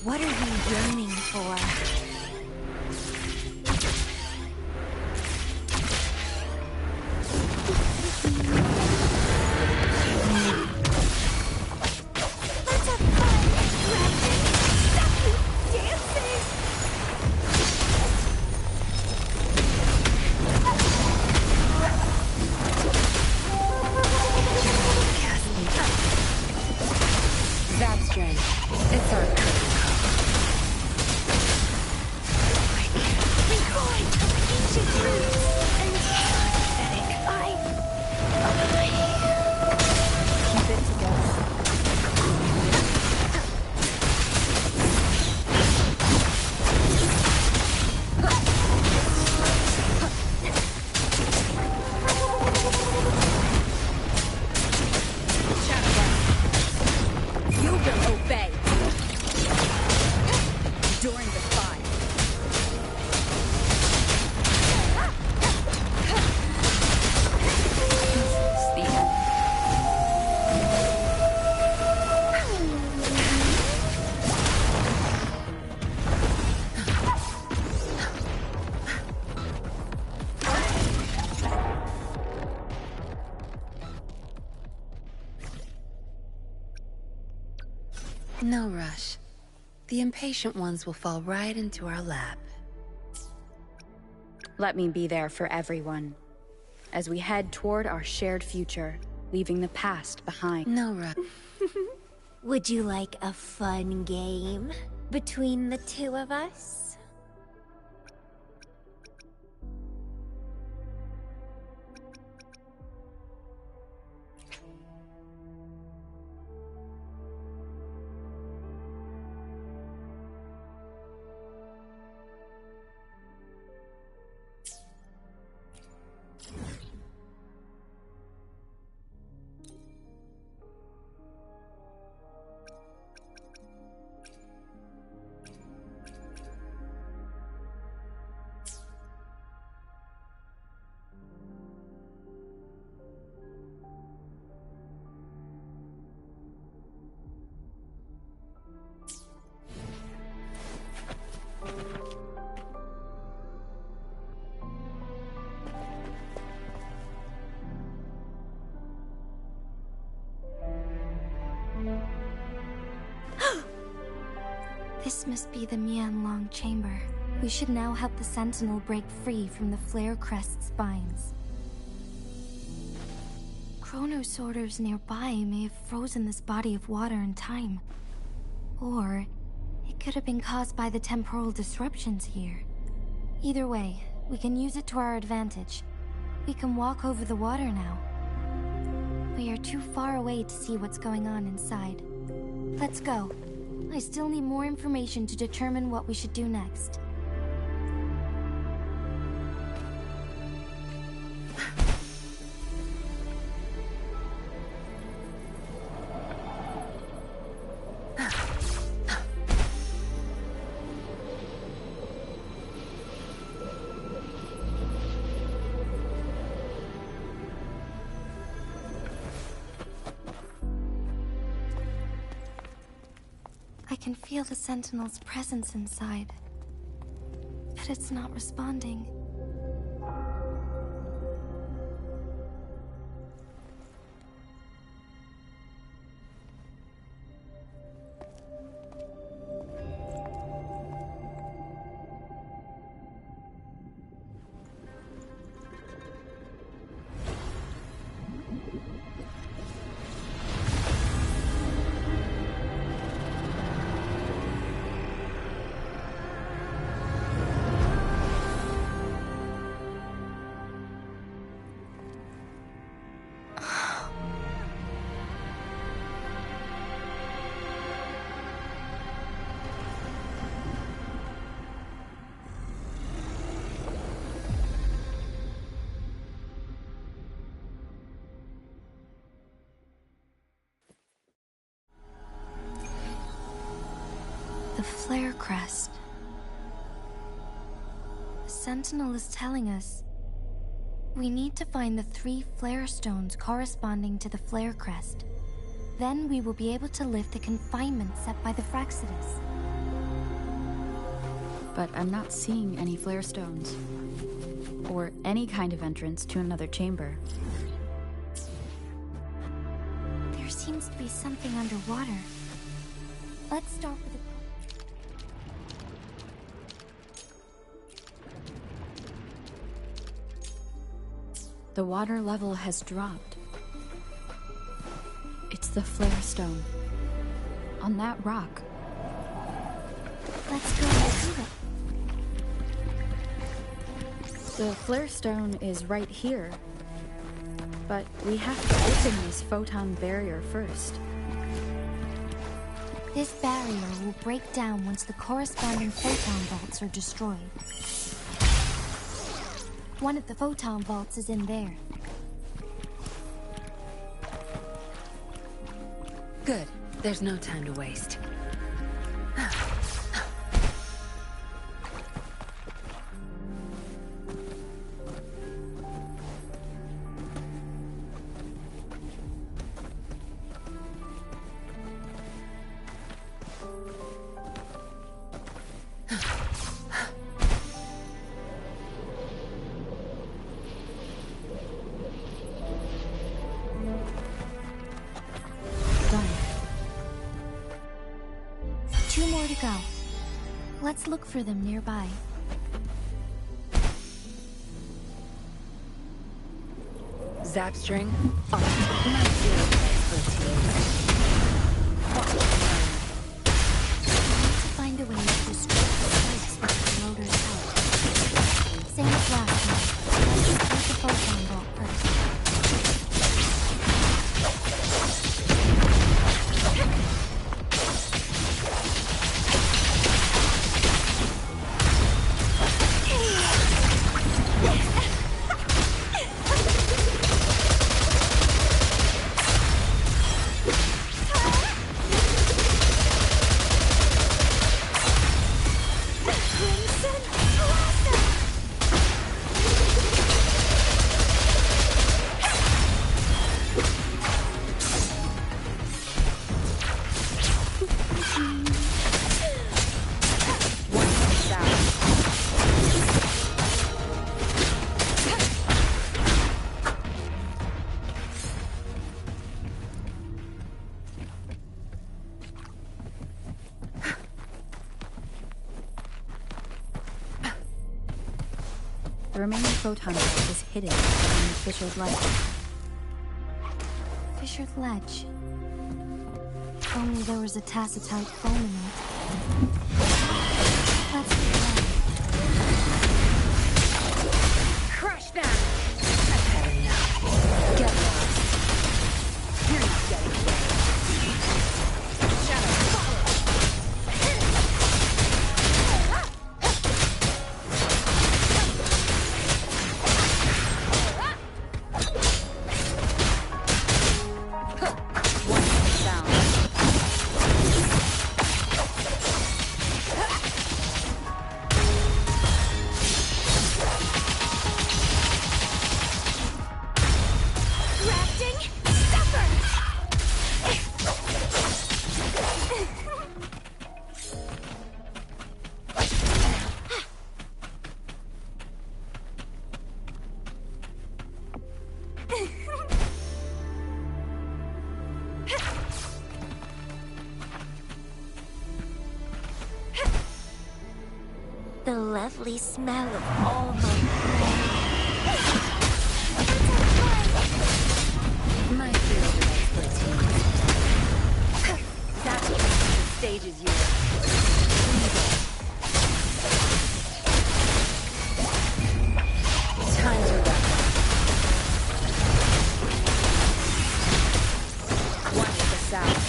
What are you yearning for? Let's have fun, rapping, stuffy, dancing! That's strange. It's our turn. No rush. The impatient ones will fall right into our lap. Let me be there for everyone. as we head toward our shared future, leaving the past behind. No rush. Would you like a fun game between the two of us? This must be the Mianlong chamber. We should now help the Sentinel break free from the Flare Crest spines. Chronosorters nearby may have frozen this body of water in time. Or it could have been caused by the temporal disruptions here. Either way, we can use it to our advantage. We can walk over the water now. We are too far away to see what's going on inside. Let's go. I still need more information to determine what we should do next. I can feel the Sentinel's presence inside, but it's not responding. The Flare Crest. The Sentinel is telling us we need to find the 3 flare stones corresponding to the Flare Crest. Then we will be able to lift the confinement set by the Fraxidus. But I'm not seeing any flare stones, or any kind of entrance to another chamber. There seems to be something underwater. Let's start with the... The water level has dropped. It's the flare stone. On that rock. Let's go and do it. The flare stone is right here. But we have to open this photon barrier first. This barrier will break down once the corresponding photon vaults are destroyed. One of the photon vaults is in there. Good. There's no time to waste. Go. Let's look for them nearby. Zapstring, art, my field of expertise. Watch and learn. I need to find a way to destroy the spikes with the promoter's help. Same as last time. Let's replace the photon bolt first. The remaining photon bolt is hidden behind Fisher's Ledge. Fisher's Ledge. If only there was a tacitite foam in it. Let's begin. Crush them! I've had enough. Get lost. You're not getting away. Shadow, follow! The lovely smell of all my My field of expertise. That's the stage is yours. Time to wrap up. One with the south.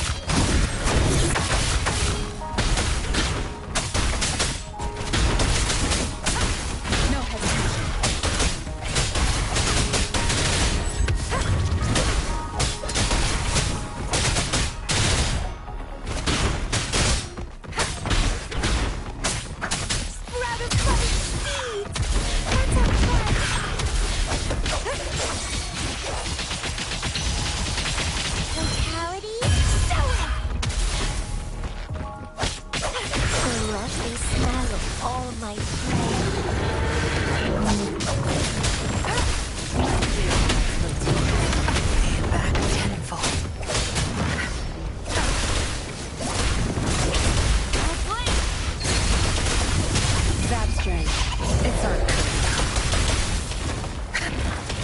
It's our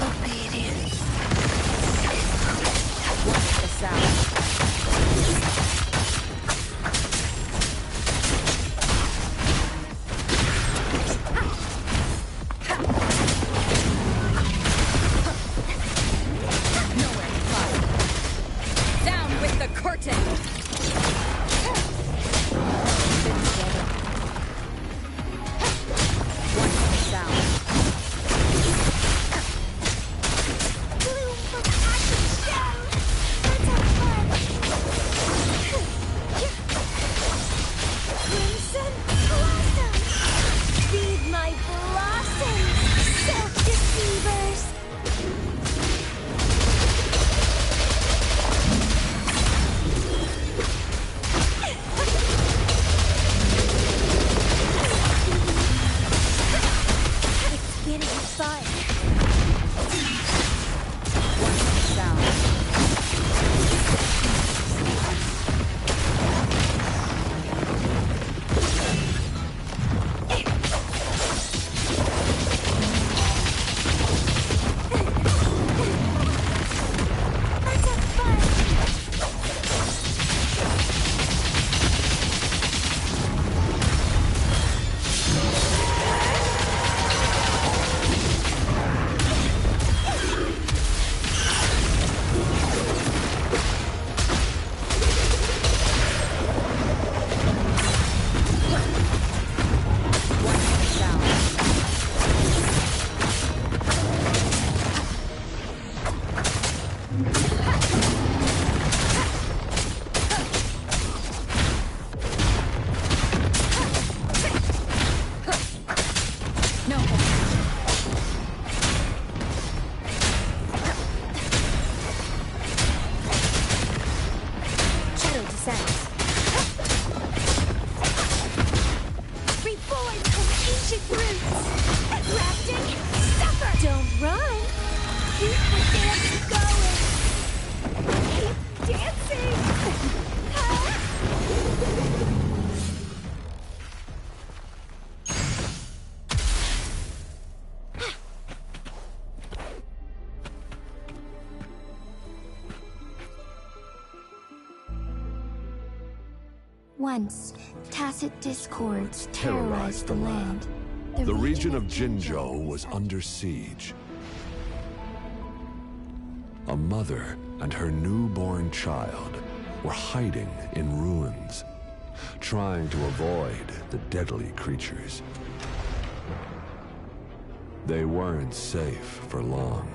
obedience. Watch the south. Nowhere to hide. Down with the curtain. sense. Reborn from ancient roots! Grafting, suffer! Don't run! Keep the dance going! Keep dancing! Once, tacit discords terrorized the land. The region of Jinzhou was under siege. A mother and her newborn child were hiding in ruins, trying to avoid the deadly creatures. They weren't safe for long,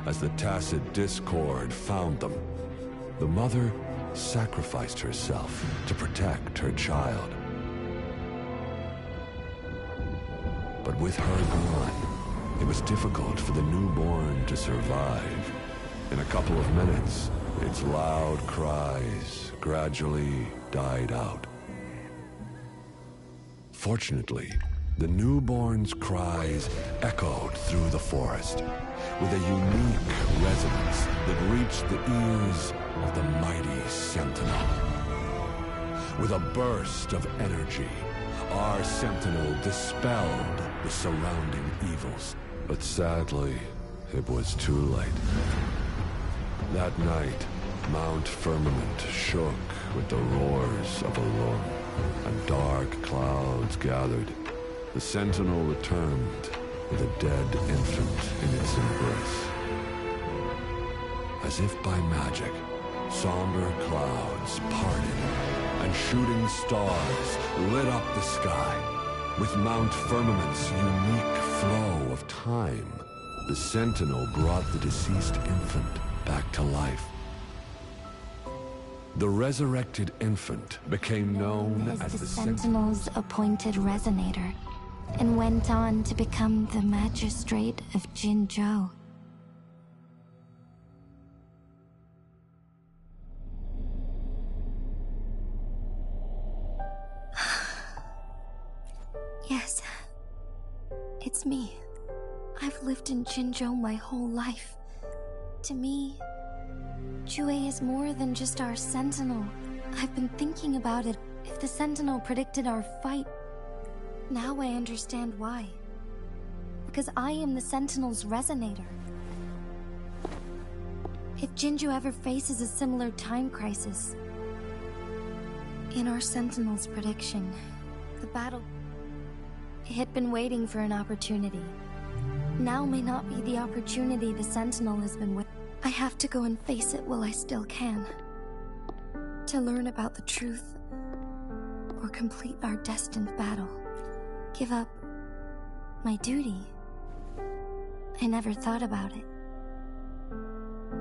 as the tacit discord found them. The mother sacrificed herself to protect her child. But with her gone, it was difficult for the newborn to survive. In a couple of minutes, its loud cries gradually died out. Fortunately, the newborn's cries echoed through the forest with a unique resonance that reached the ears of the mighty Sentinel. With a burst of energy, our Sentinel dispelled the surrounding evils. But sadly, it was too late. That night, Mount Firmament shook with the roars of a lung, and dark clouds gathered. The Sentinel returned with a dead infant in its embrace. As if by magic, somber clouds parted, and shooting stars lit up the sky. With Mount Firmament's unique flow of time, the Sentinel brought the deceased infant back to life. The resurrected infant became known as the Sentinel's appointed resonator, and went on to become the Magistrate of Jinzhou. Yes, it's me. I've lived in Jinzhou my whole life. To me, Jue is more than just our Sentinel. I've been thinking about it. If the Sentinel predicted our fight, now I understand why. Because I am the Sentinel's resonator. If Jinzhou ever faces a similar time crisis, in our Sentinel's prediction, the battle, it had been waiting for an opportunity. Now may not be the opportunity the Sentinel has been waiting. I have to go and face it while I still can. To learn about the truth, or complete our destined battle. Give up my duty. I never thought about it.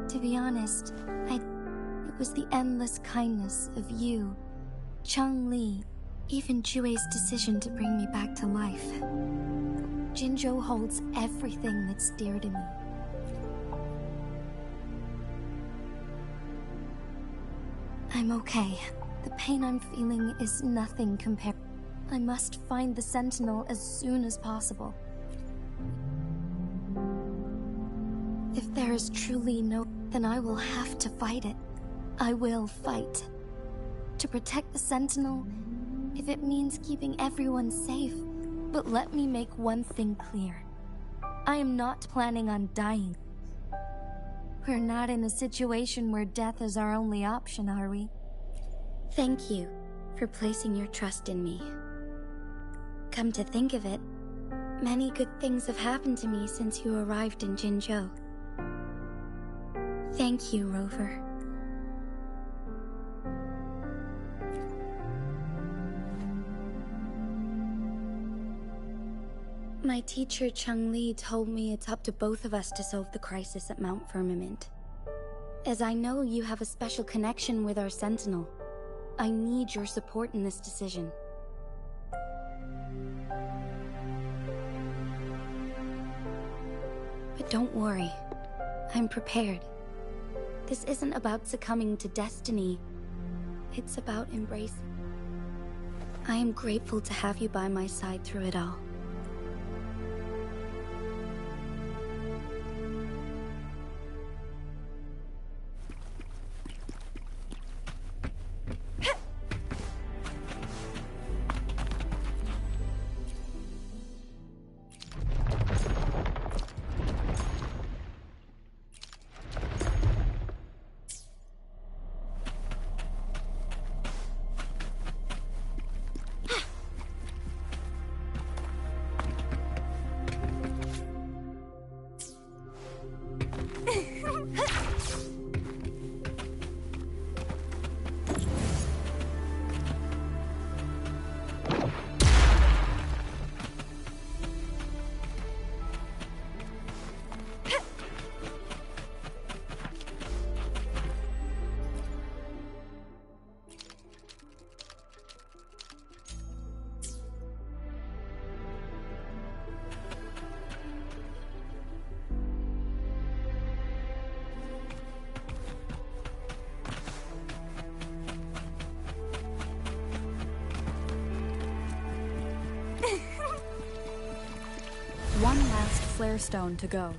To be honest, it was the endless kindness of you, Changli, even Jue's decision to bring me back to life. Jinzhou holds everything that's dear to me. I'm okay. The pain I'm feeling is nothing compared. I must find the Sentinel as soon as possible. If there is truly no, then I will have to fight it. I will fight. To protect the Sentinel, if it means keeping everyone safe. But let me make one thing clear. I am not planning on dying. We're not in a situation where death is our only option, are we? Thank you for placing your trust in me. Come to think of it, many good things have happened to me since you arrived in Jinzhou. Thank you, Rover. My teacher Changli told me it's up to both of us to solve the crisis at Mount Firmament. As I know you have a special connection with our Sentinel, I need your support in this decision. But don't worry, I'm prepared. This isn't about succumbing to destiny, It's about embrace. I am grateful to have you by my side through it all. One last flare stone to go.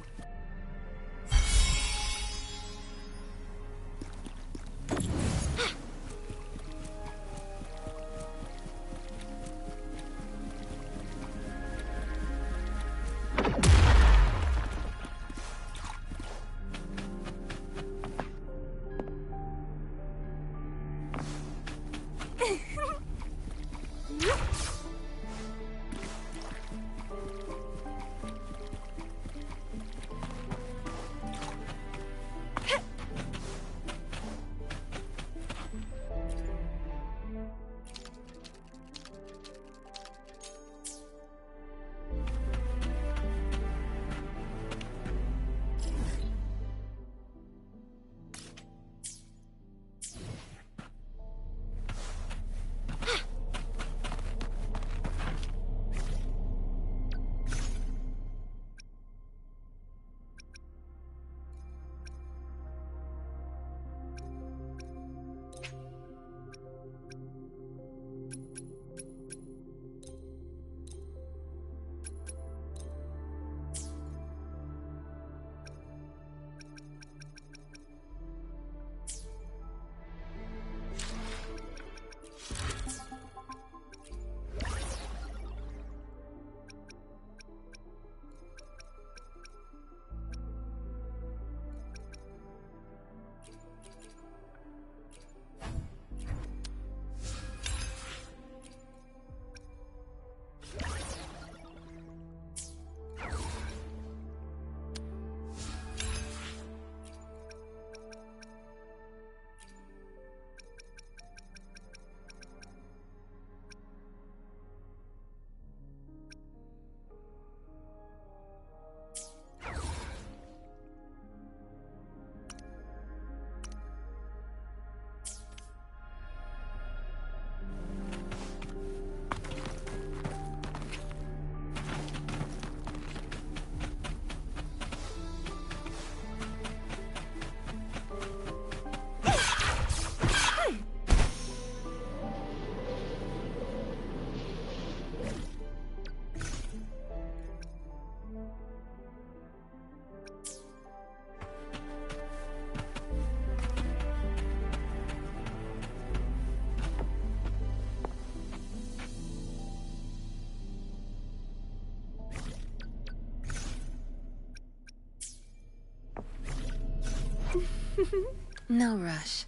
No rush.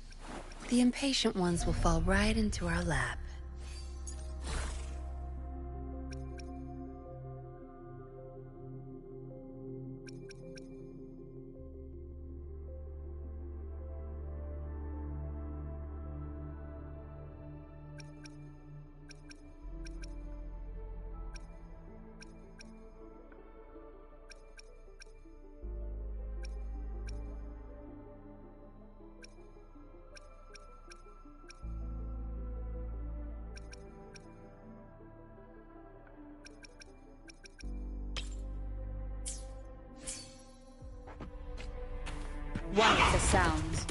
The impatient ones will fall right into our lap. One of the sounds.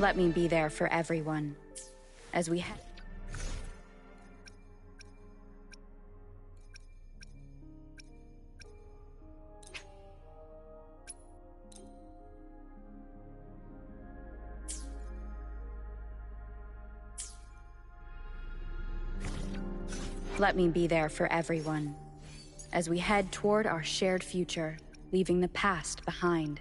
Let me be there for everyone. As we head... Let me be there for everyone. As we head toward our shared future, leaving the past behind.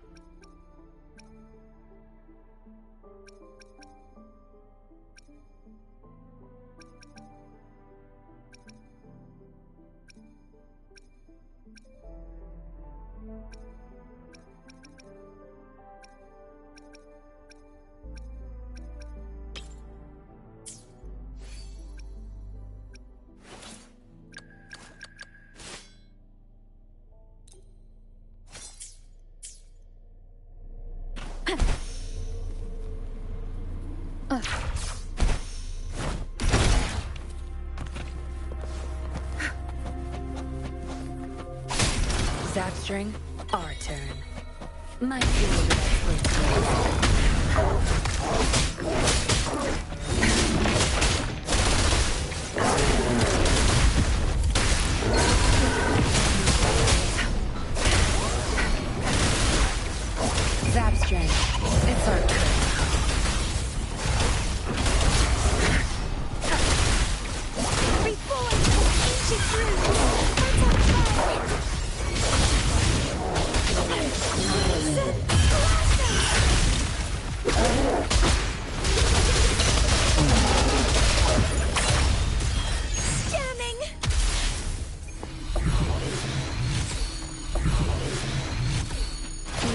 Zapstring, our turn. My field of Zapstring, it's our turn.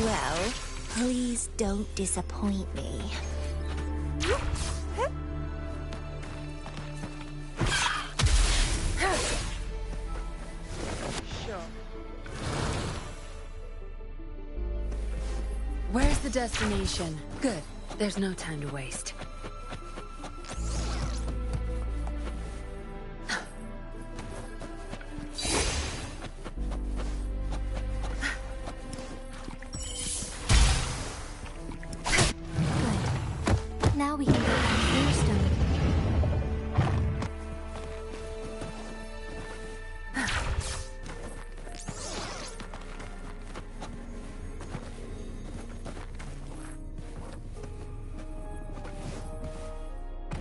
Well, please don't disappoint me. Where's the destination? Good. There's no time to waste. Good. Now we can go back to Firestone.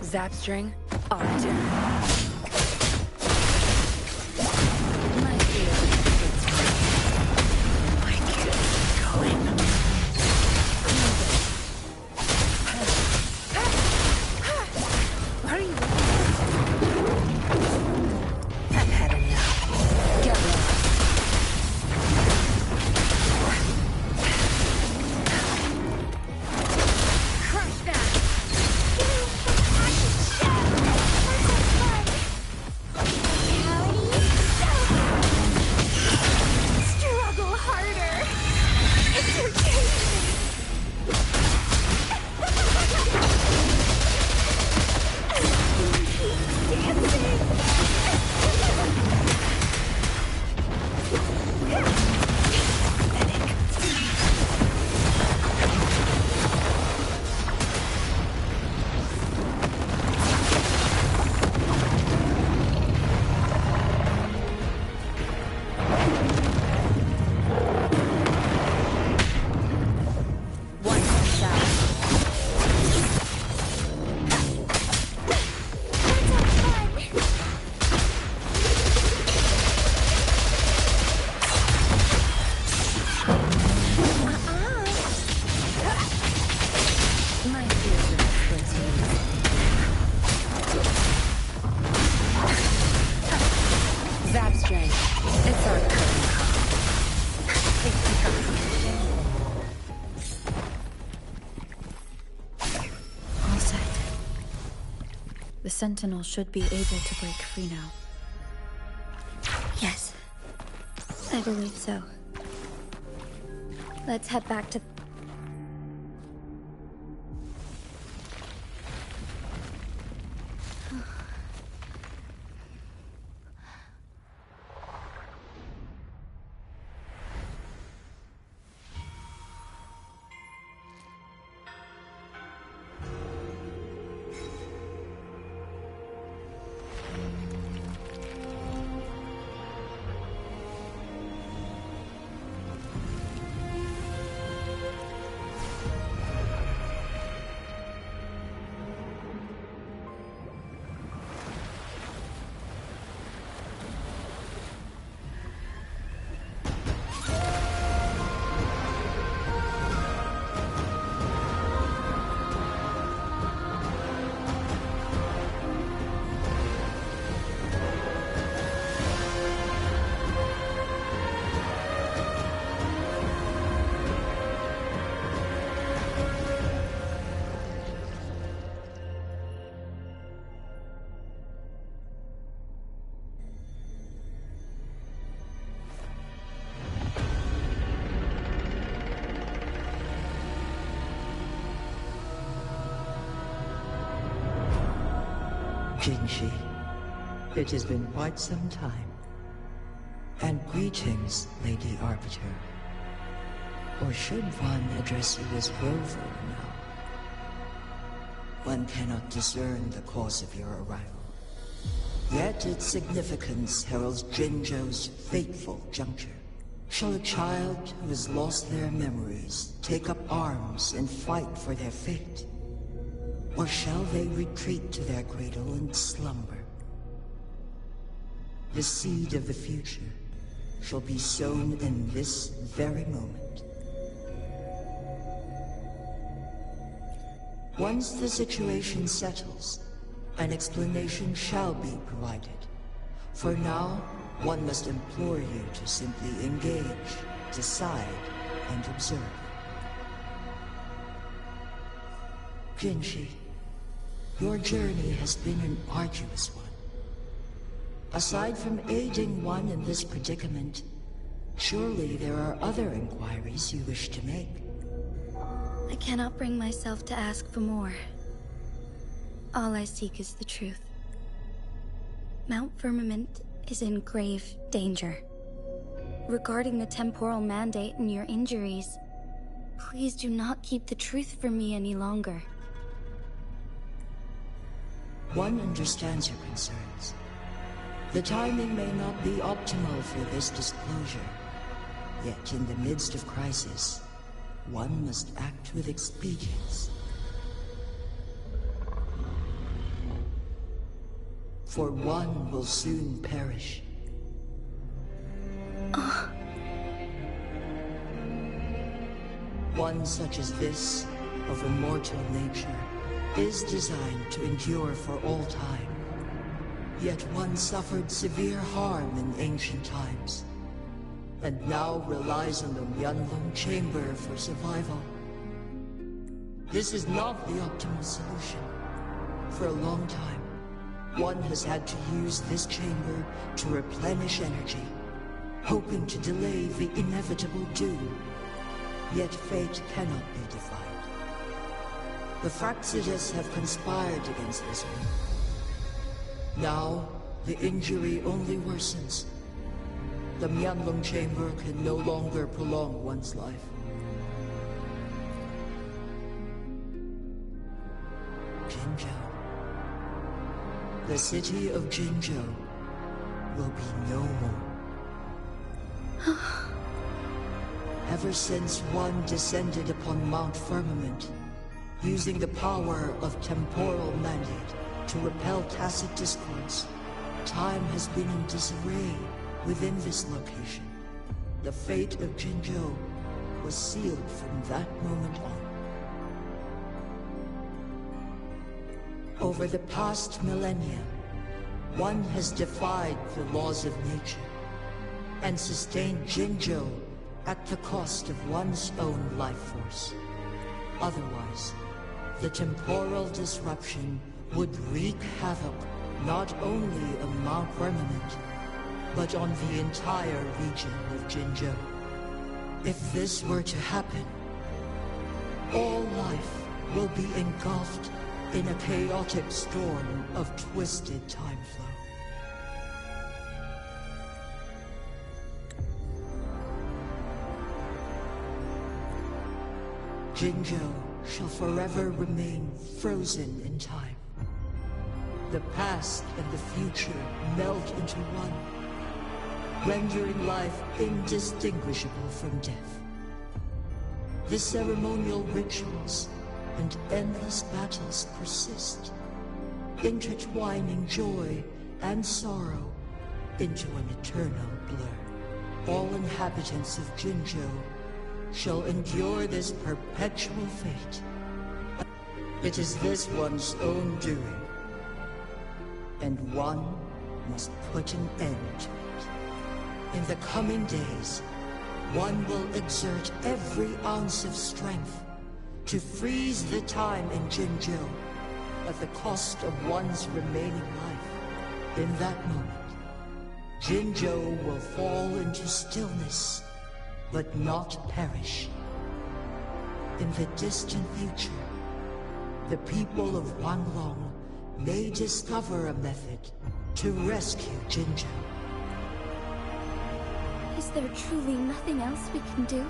Zapstring, our turn. My field is I keep going. What are you looking at? I've had enough. Get lost. Crush that! Struggle harder. Entertain Zapstring, it's our turn. All set. The Sentinel should be able to break free now. Yes. I believe so. Let's head back to... Jinshi, it has been quite some time. And greetings, Lady Arbiter. Or should one address you as Rover now? One cannot discern the cause of your arrival. Yet its significance heralds Jinzhou's fateful juncture. Shall a child who has lost their memories take up arms and fight for their fate? Or shall they retreat to their cradle and slumber? The seed of the future shall be sown in this very moment. Once the situation settles, an explanation shall be provided. For now, one must implore you to simply engage, decide, and observe. Jinshi, your journey has been an arduous one. Aside from aiding one in this predicament, surely there are other inquiries you wish to make. I cannot bring myself to ask for more. All I seek is the truth. Mount Firmament is in grave danger. Regarding the temporal mandate and your injuries, please do not keep the truth from me any longer. One understands your concerns. The timing may not be optimal for this disclosure. Yet in the midst of crisis, one must act with expedience. For one will soon perish. One such as this, of immortal nature, is designed to endure for all time. Yet one suffered severe harm in ancient times, and now relies on the Myanlong Chamber for survival. This is not the optimal solution. For a long time, one has had to use this chamber to replenish energy, hoping to delay the inevitable doom. Yet fate cannot be defied. The Fraxitus have conspired against this one. Now, the injury only worsens. The Myanlong Chamber can no longer prolong one's life. Jinzhou. The city of Jinzhou will be no more. Ever since one descended upon Mount Firmament, using the power of temporal mandate to repel tacit discords, time has been in disarray within this location. The fate of Jinzhou was sealed from that moment on. Over the past millennia, one has defied the laws of nature and sustained Jinzhou at the cost of one's own life force. Otherwise, the temporal disruption would wreak havoc not only on Mount Firmament, but on the entire region of Jinzhou. If this were to happen, all life will be engulfed in a chaotic storm of twisted time flow. Jinzhou shall forever remain frozen in time. The past and the future melt into one, rendering life indistinguishable from death. The ceremonial rituals and endless battles persist, intertwining joy and sorrow into an eternal blur. All inhabitants of Jinzhou shall endure this perpetual fate. It is this one's own doing, and one must put an end to it. In the coming days, one will exert every ounce of strength to freeze the time in Jinzhou at the cost of one's remaining life. In that moment, Jinzhou will fall into stillness, but not perish. In the distant future, the people of Wanglong may discover a method to rescue Jinjo. Is there truly nothing else we can do?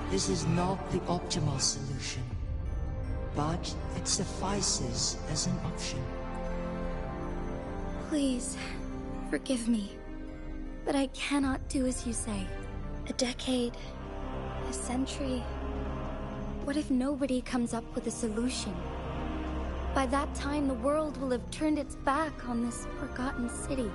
This is not the optimal solution, but it suffices as an option. Please, forgive me, but I cannot do as you say. A decade, a century. What if nobody comes up with a solution? By that time, the world will have turned its back on this forgotten city.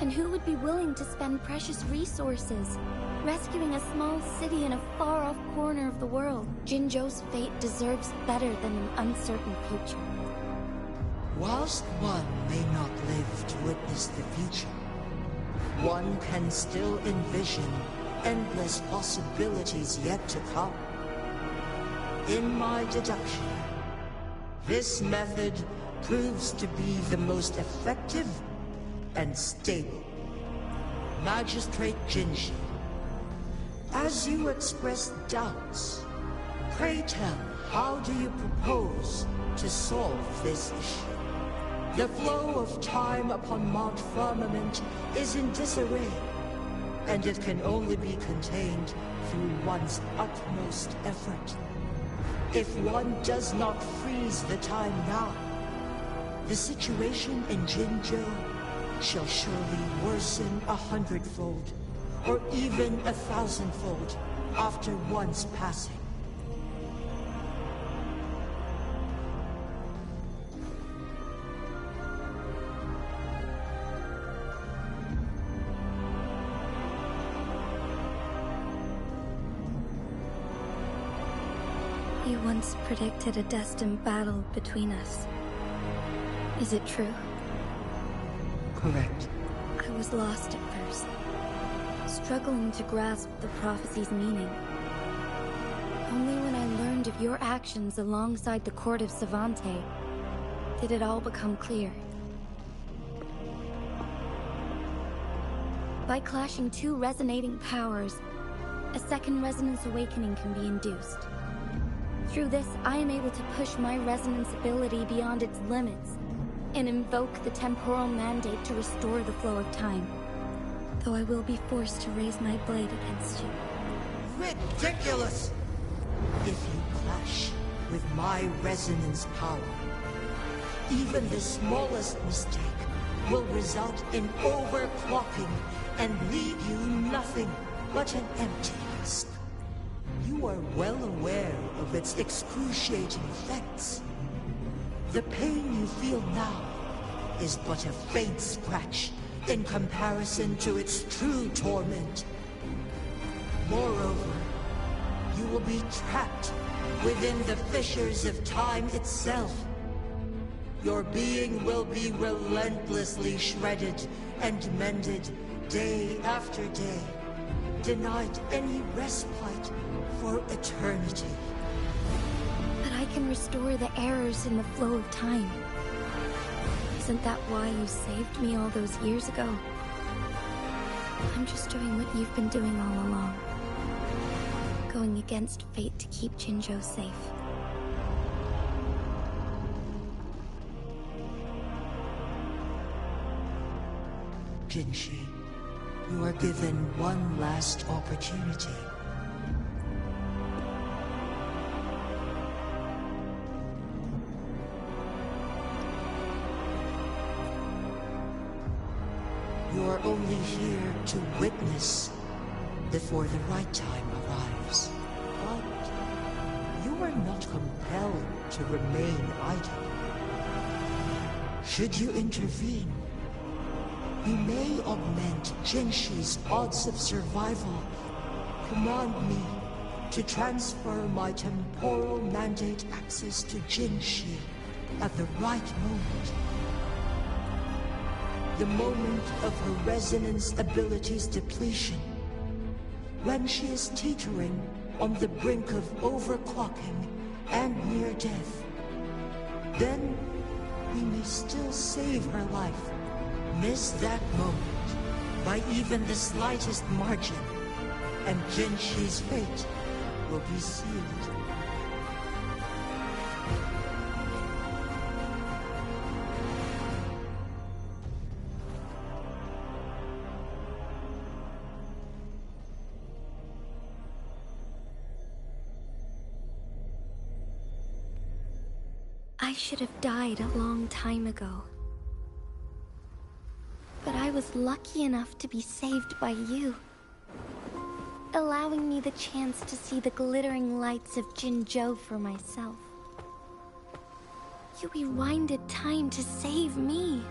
And who would be willing to spend precious resources rescuing a small city in a far-off corner of the world? Jinjo's fate deserves better than an uncertain future. Whilst one may not live to witness the future, one can still envision endless possibilities yet to come. In my deduction, this method proves to be the most effective and stable. Magistrate Jinshi, as you express doubts, pray tell, how do you propose to solve this issue? The flow of time upon Mount Firmament is in disarray, and it can only be contained through one's utmost effort. If one does not freeze the time now, the situation in Jinjo shall surely worsen 100-fold, or even 1,000-fold, after one's passing. You once predicted a destined battle between us. Is it true? Correct. I was lost at first, struggling to grasp the prophecy's meaning. Only when I learned of your actions alongside the court of Savante did it all become clear. By clashing two resonating powers, a second resonance awakening can be induced. Through this, I am able to push my resonance ability beyond its limits and invoke the temporal mandate to restore the flow of time. Though I will be forced to raise my blade against you. Ridiculous! If you clash with my resonance power, even the smallest mistake will result in overclocking and leave you nothing but an empty husk. You are well aware of its excruciating effects. The pain you feel now is but a faint scratch in comparison to its true torment. Moreover, you will be trapped within the fissures of time itself. Your being will be relentlessly shredded and mended day after day, denied any respite for eternity. But I can restore the errors in the flow of time. Isn't that why you saved me all those years ago? I'm just doing what you've been doing all along. Going against fate to keep Jinjo safe. Jinshi, you are given one last opportunity. You are only here to witness before the right time arrives. But you are not compelled to remain idle. Should you intervene, you may augment Jinshi's odds of survival. Command me to transfer my temporal mandate access to Jinshi at the right moment. The moment of her resonance ability's depletion, when she is teetering on the brink of overclocking and near death. Then we may still save her life. Miss that moment by even the slightest margin, and Jinshi's fate will be sealed. I should have died a long time ago. But I was lucky enough to be saved by you, allowing me the chance to see the glittering lights of Jinzhou for myself. You rewinded time to save me.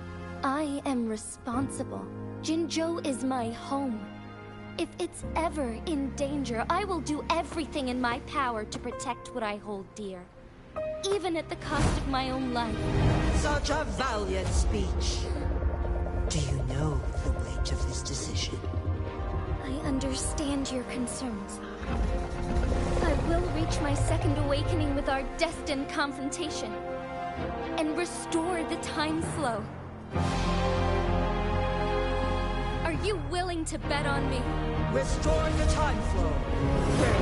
I am responsible. Jinzhou is my home. If it's ever in danger, I will do everything in my power to protect what I hold dear, even at the cost of my own life. Such a valiant speech. Do you know the weight of this decision? I understand your concerns. I will reach my second awakening with our destined confrontation, and restore the time flow. Are you willing to bet on me? Restore the time flow. Where?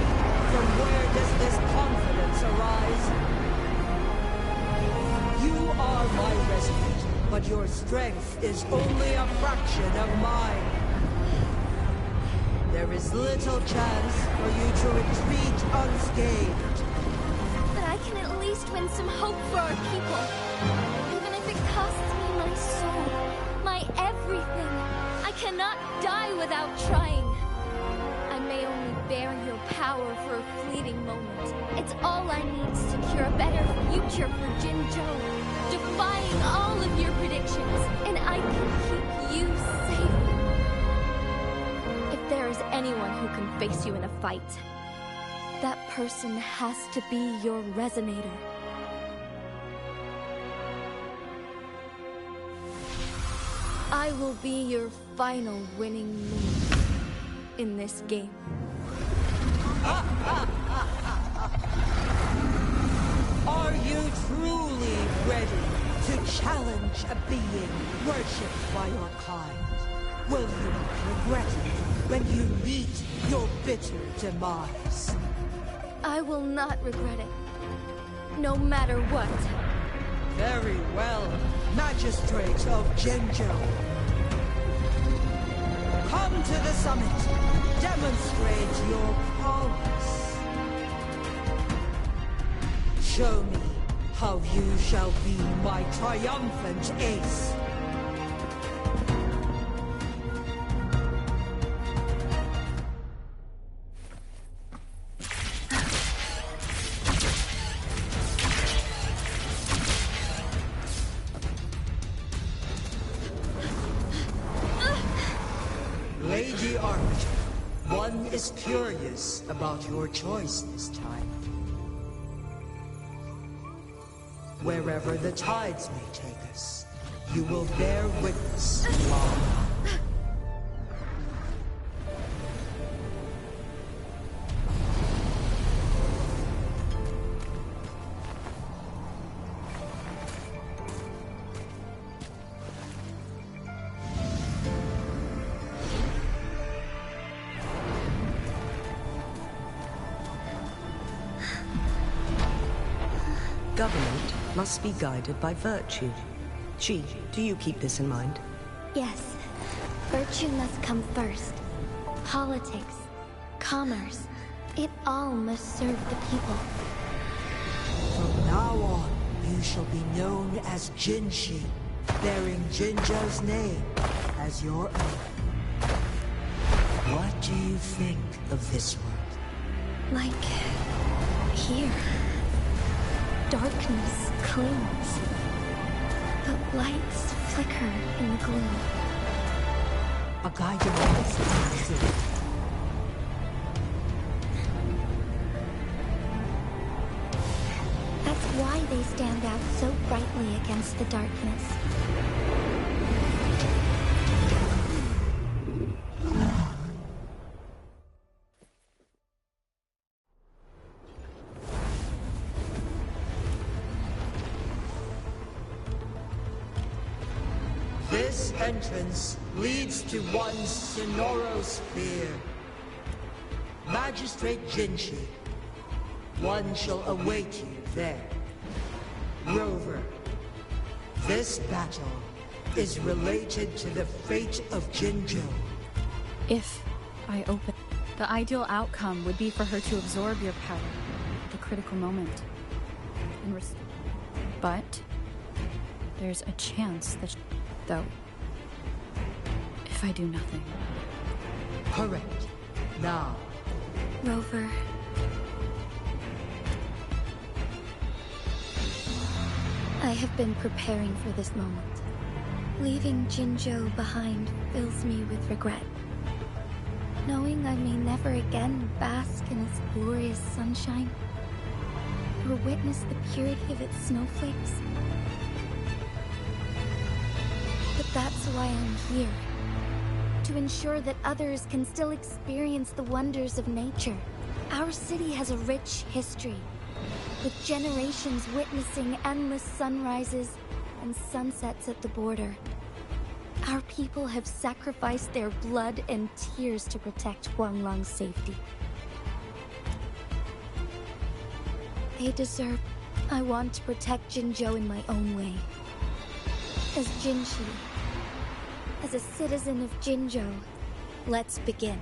From where does this confidence arise? You are my resident, but your strength is only a fraction of mine. There is little chance for you to retreat unscathed. But I can at least win some hope for our people. Even if it costs me my soul, my everything. I cannot die without trying. I may only bear your power for a fleeting moment. It's all I need to secure a better future for Jinzhou, defying all of your predictions, and I can keep you safe. If there is anyone who can face you in a fight, that person has to be your resonator. I will be your final winning move in this game. Are you truly ready to challenge a being worshipped by your kind? Will you regret it when you meet your bitter demise? I will not regret it, no matter what. Very well, Magistrate of Jinzhou. Come to the summit. Demonstrate your prowess. Show me how you shall be my triumphant ace. Lady Arbiter, one is curious about your choice this time. Wherever the tides may take us, you will bear witness while Government must be guided by virtue. Chi, do you keep this in mind? Yes, virtue must come first. Politics, commerce, it all must serve the people. from now on, you shall be known as Jinshi, bearing Jinzhou's name as your own. What do you think of this world? Like here. Darkness clings, but lights flicker in the gloom. A guiding light, truly. That's why they stand out so brightly against the darkness. This entrance leads to one Sonoro sphere. Magistrate Jinshi, one shall await you there. Rover, this battle is related to the fate of Jinzhou. If I open... The ideal outcome would be for her to absorb your power at the critical moment and But there's a chance that, though, if I do nothing. Correct. Now. Rover. I have been preparing for this moment. Leaving Jinzhou behind fills me with regret. Knowing I may never again bask in its glorious sunshine, or witness the purity of its snowflakes. But that's why I'm here. To ensure that others can still experience the wonders of nature. Our city has a rich history, with generations witnessing endless sunrises and sunsets at the border. Our people have sacrificed their blood and tears to protect Huanglang's safety. They deserve. I want to protect Jinzhou in my own way. As Jinshi, as a citizen of Jinzhou, let's begin.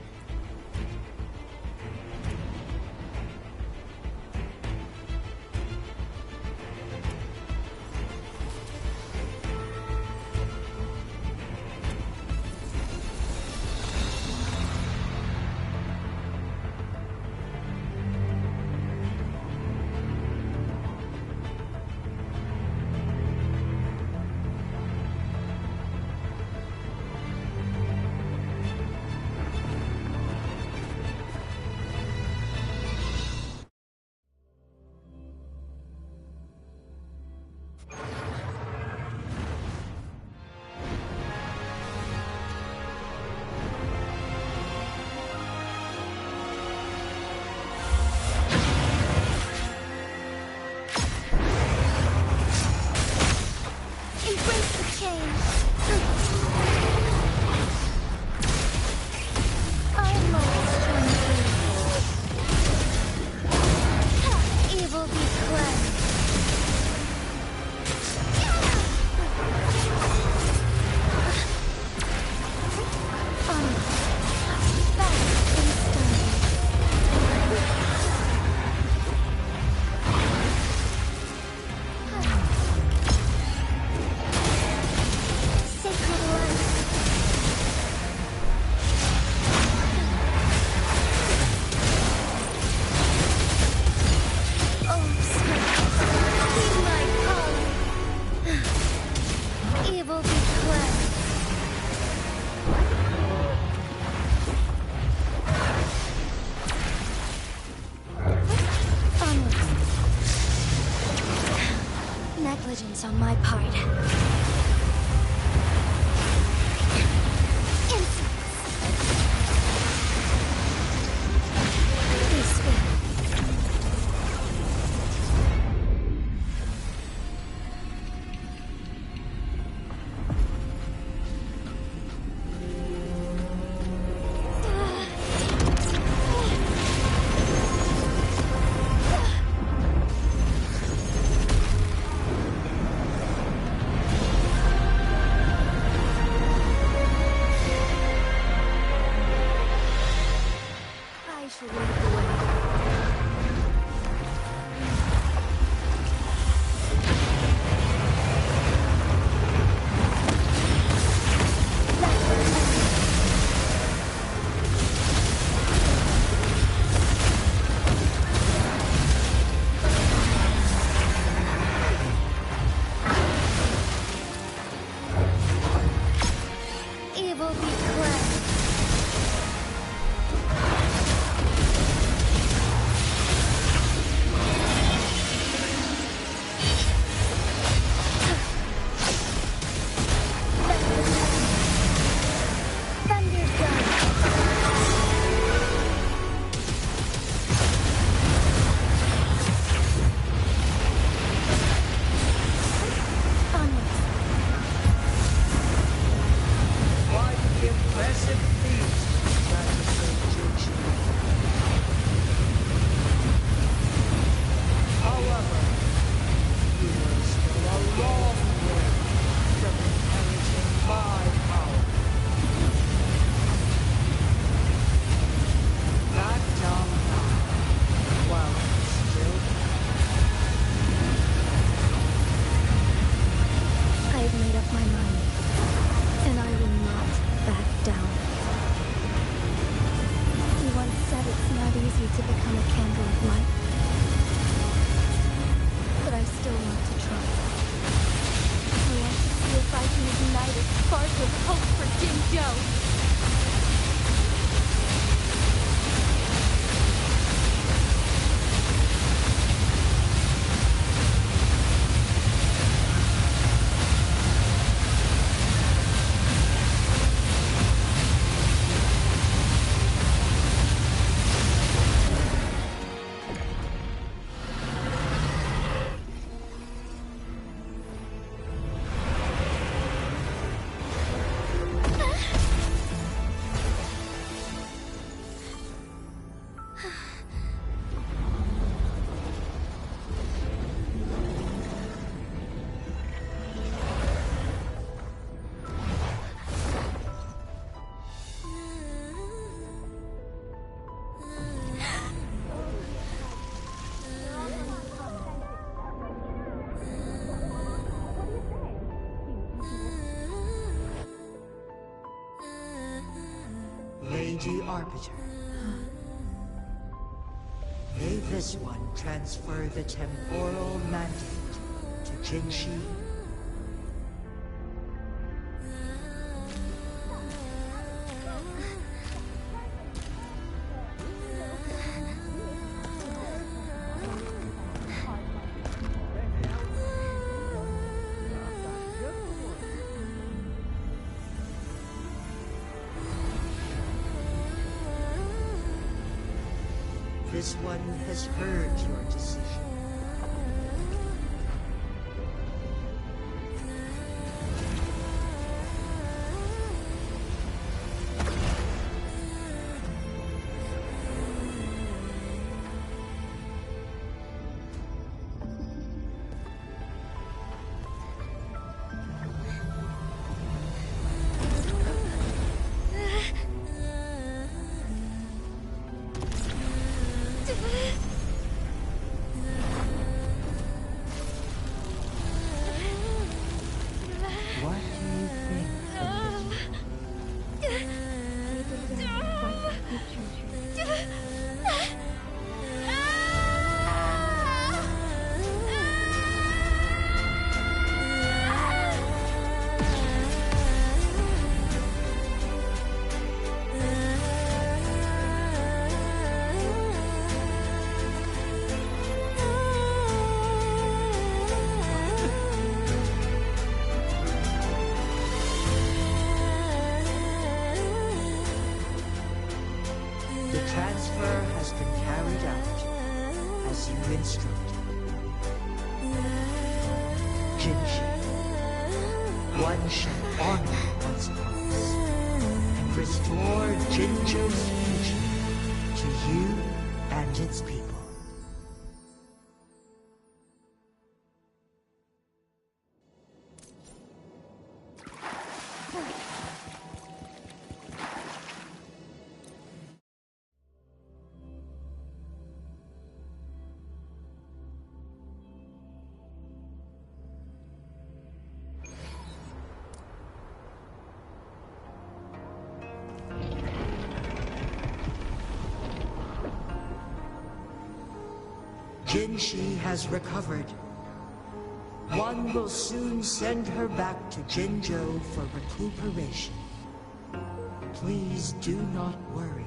Lady Arbiter. May this one transfer the temporal mandate to Jinshi. This one has heard your decision. One shall honor one's promise and restore Jinjo's future to you and its people. Jinshi has recovered. One will soon send her back to Jinjo for recuperation. Please do not worry.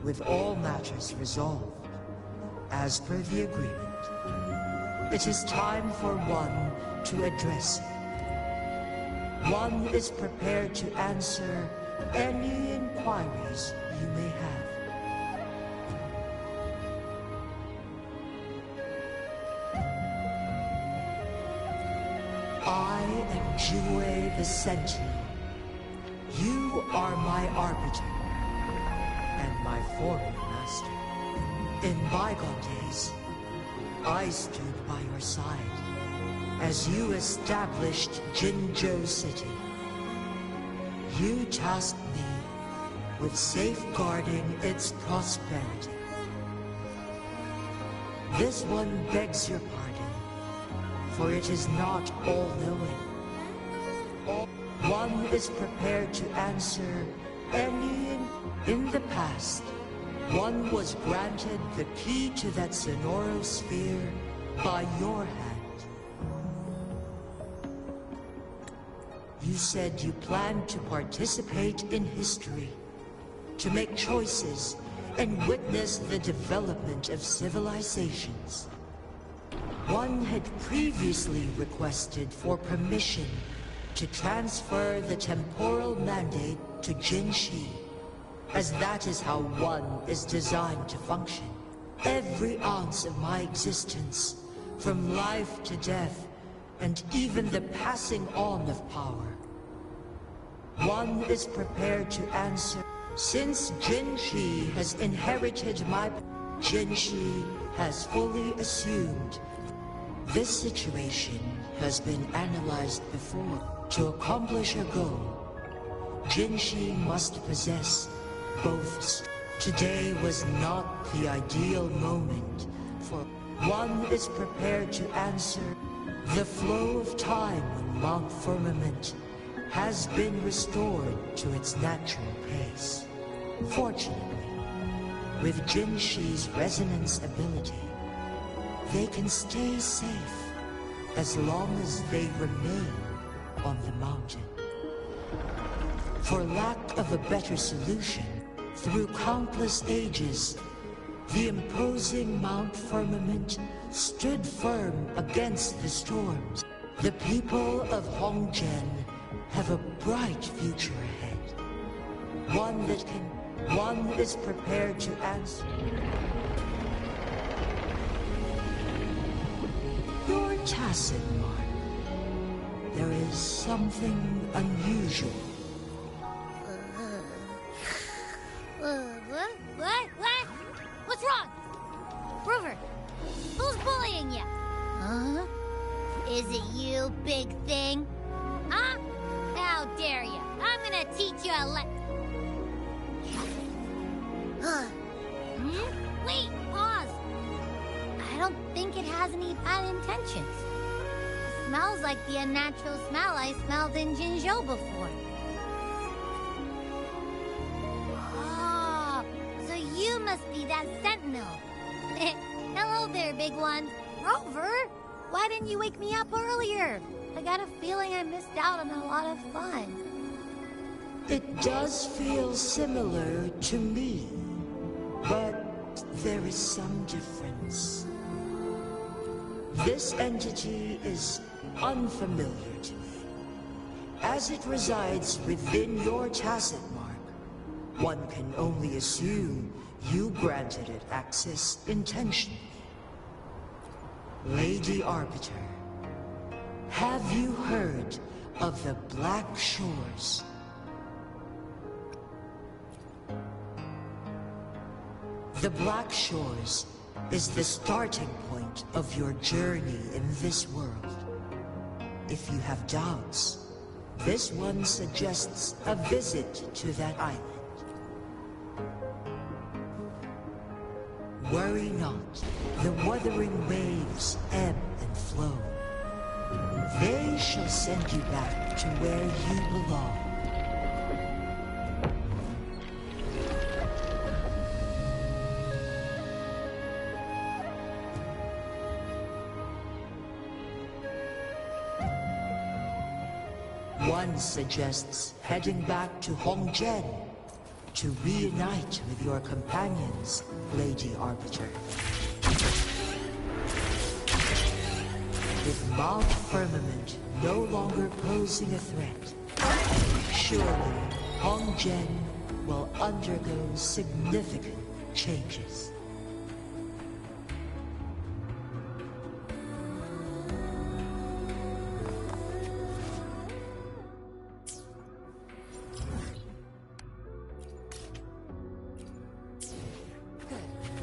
With all matters resolved, as per the agreement, it is time for one to address you. One is prepared to answer any inquiries you may have. I am Jue the Sentinel. You are my arbiter and my former master. In bygone days, I stood by your side as you established Jinjo City. You tasked me with safeguarding its prosperity. This one begs your pardon, for it is not all-knowing. One is prepared to answer any in the past. One was granted the key to that Sonoro sphere by your hand. You said you planned to participate in history, to make choices and witness the development of civilizations. One had previously requested for permission to transfer the temporal mandate to Jinshi, as that is how one is designed to function. Every ounce of my existence, from life to death, and even the passing on of power, one is prepared to answer. Since Jinshi has inherited my... Jinshi has fully assumed. This situation has been analyzed before. To accomplish a goal, Jinshi must possess both. Today was not the ideal moment for... one is prepared to answer. The flow of time on Mount Firmament has been restored to its natural pace. Fortunately, with Jinshi's resonance ability, they can stay safe as long as they remain on the mountain. For lack of a better solution, through countless ages, the imposing Mount Firmament stood firm against the storms. The people of Hongjian have a bright future ahead. One is prepared to answer. Your tacit mark. There is something unusual. What? What's wrong? Wuther, who's bullying you? Huh? Is it you, big thing? Huh? How dare you? I'm gonna teach you a Wait, pause. I don't think it has any bad intentions. It smells like the unnatural smell I smelled in Jinzhou before. Oh, so you must be that sentinel. Hello there, big one. Rover, why didn't you wake me up earlier? I got a feeling I missed out on a lot of fun. It does feel similar to me, but there is some difference. This entity is unfamiliar to me. As it resides within your tacit mark, one can only assume you granted it access intentionally. Lady Arbiter, have you heard of the Black Shores? The Black Shores is the starting point of your journey in this world. If you have doubts, this one suggests a visit to that island. Worry not, the wuthering waves ebb and flow. They shall send you back to where you belong. One suggests heading back to Hongjian to reunite with your companions, Lady Arbiter. With Mount Firmament no longer posing a threat, surely Hongjian will undergo significant changes.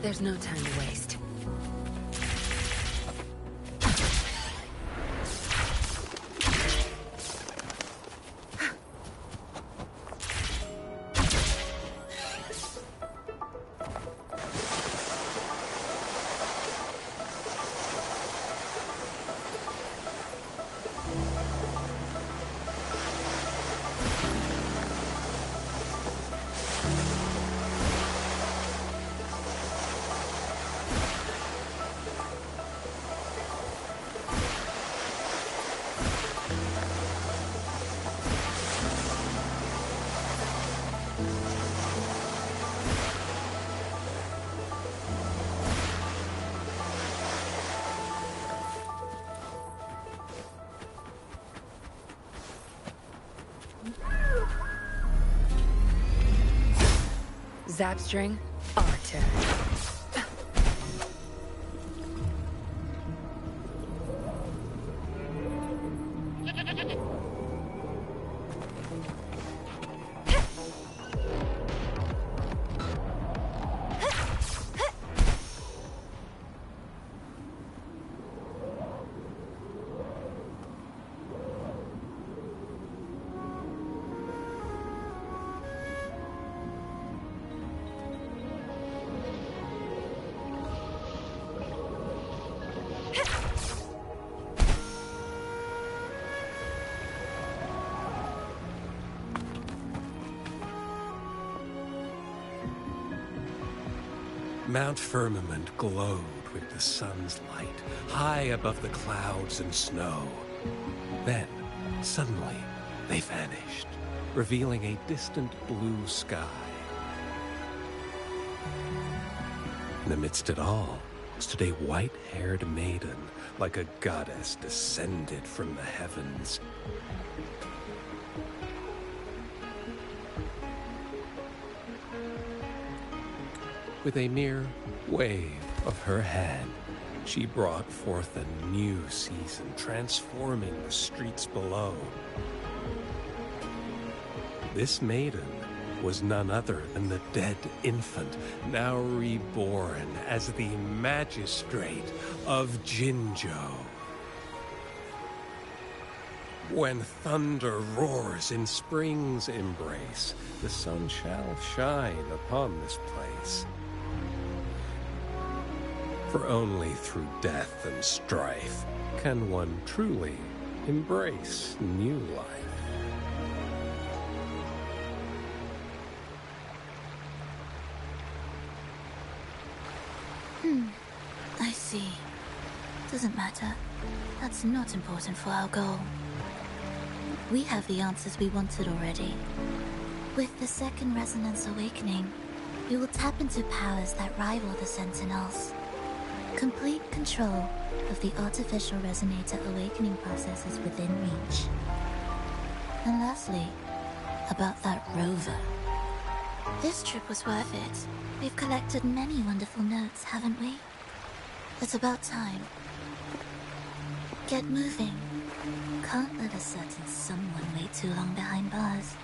There's no time to waste. Zapstring, our turn. Mount Firmament glowed with the sun's light, high above the clouds and snow. Then, suddenly, they vanished, revealing a distant blue sky. And amidst it all stood a white-haired maiden, like a goddess descended from the heavens. With a mere wave of her hand, she brought forth a new season, transforming the streets below. This maiden was none other than the dead infant, now reborn as the magistrate of Jinzhou. When thunder roars in spring's embrace, the sun shall shine upon this place. For only through death and strife can one truly embrace new life. I see. Doesn't matter. That's not important for our goal. We have the answers we wanted already. With the second resonance awakening, we will tap into powers that rival the Sentinels. Complete control of the artificial resonator awakening process is within reach. And lastly, about that rover. This trip was worth it. We've collected many wonderful notes, haven't we? It's about time. Get moving. Can't let a certain someone wait too long behind bars.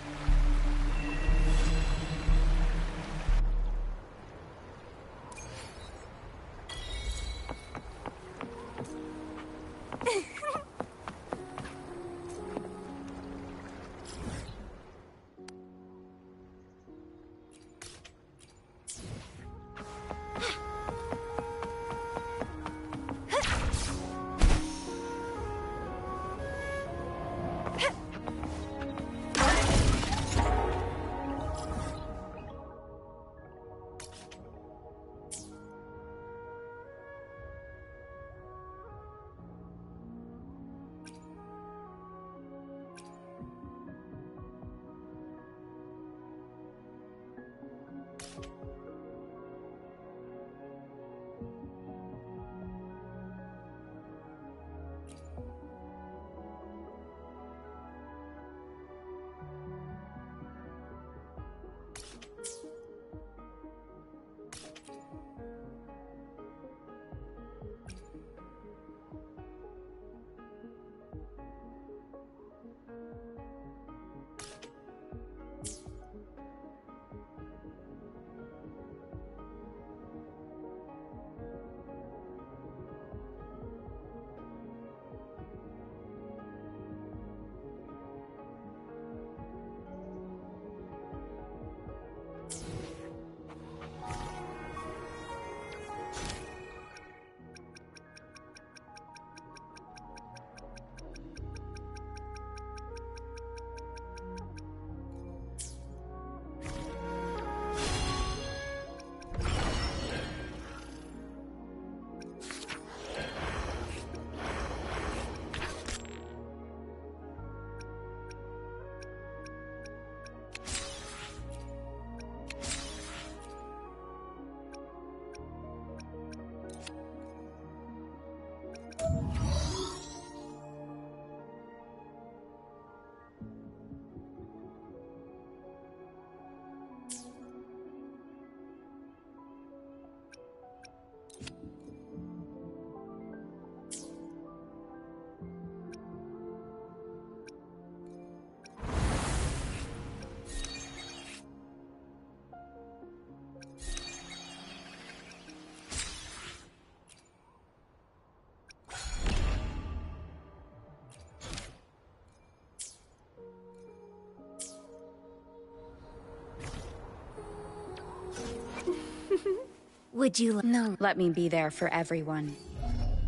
Would you... No. Let me be there for everyone.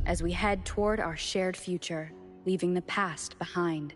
As we head toward our shared future, leaving the past behind.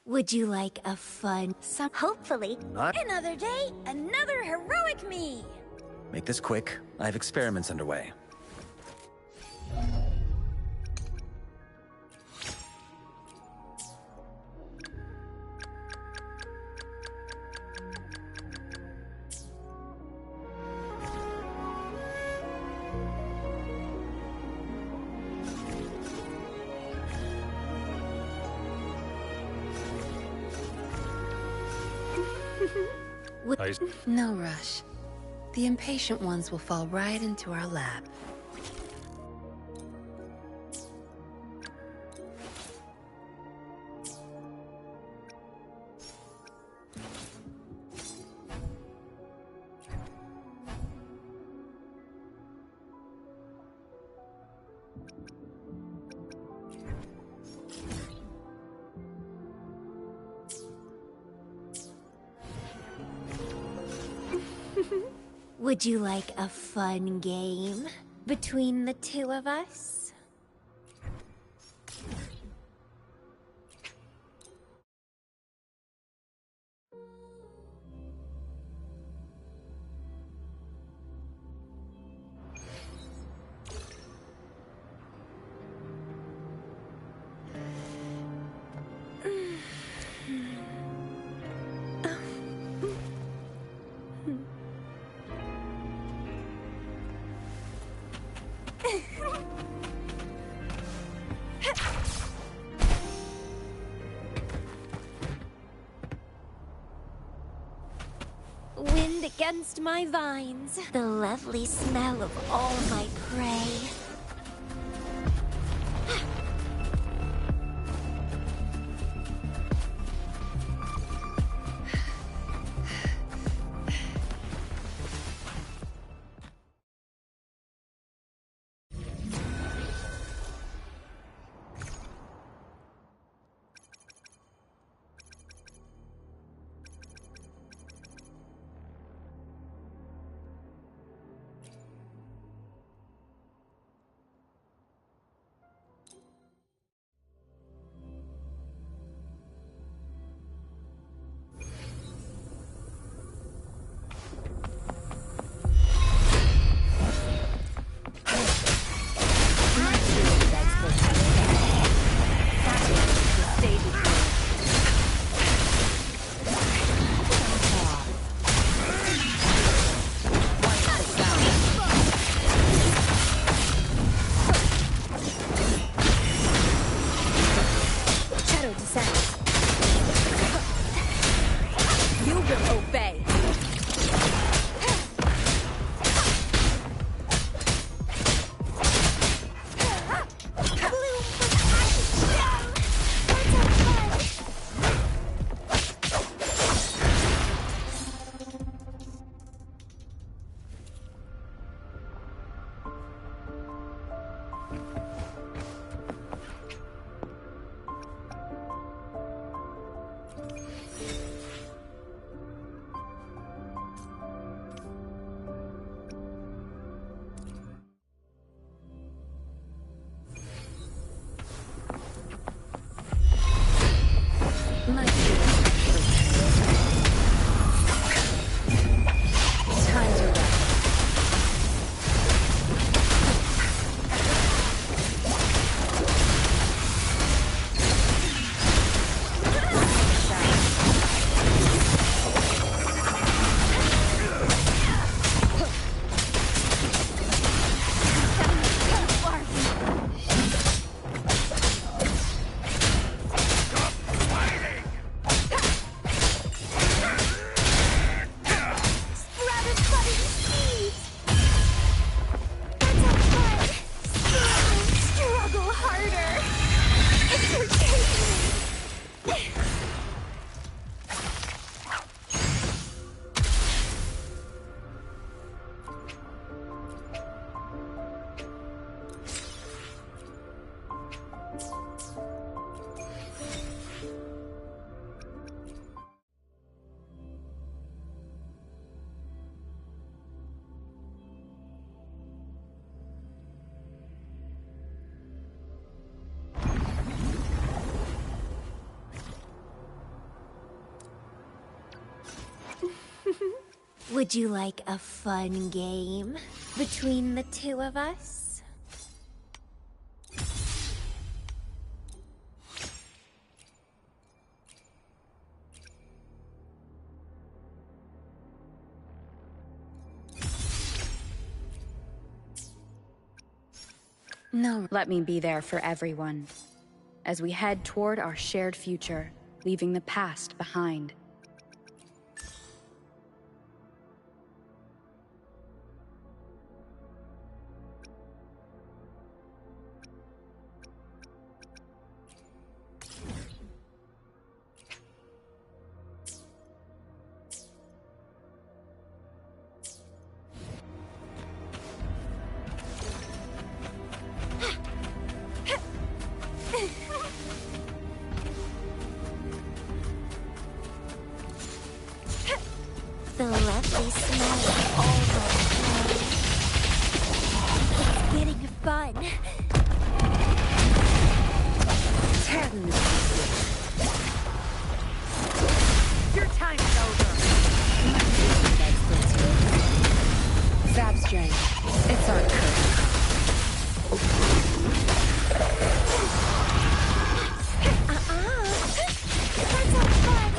Would you like a fun... Hopefully. Not. Another day, another heroic me! Make this quick. I have experiments underway. No rush. The impatient ones will fall right into our lap. Would you like a fun game between the two of us? Wind against my vines, the lovely smell of all my prey. Would you like a fun game between the two of us? No, let me be there for everyone, as we head toward our shared future, leaving the past behind. The lovely smell of all the It's getting fun. Your time is over. Zap strength. It's our turn. That's not fun.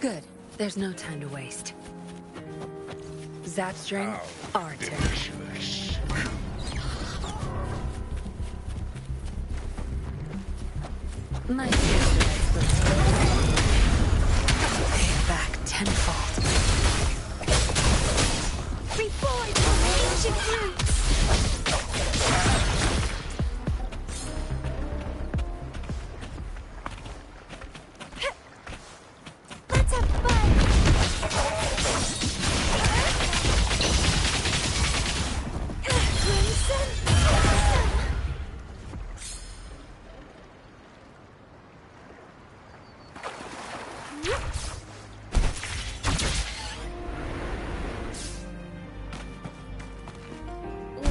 Good. There's no time to waste. Zap string, our turn. My sister pay it back tenfold. Reborn from ancient roots. Let's have fun. Crimson.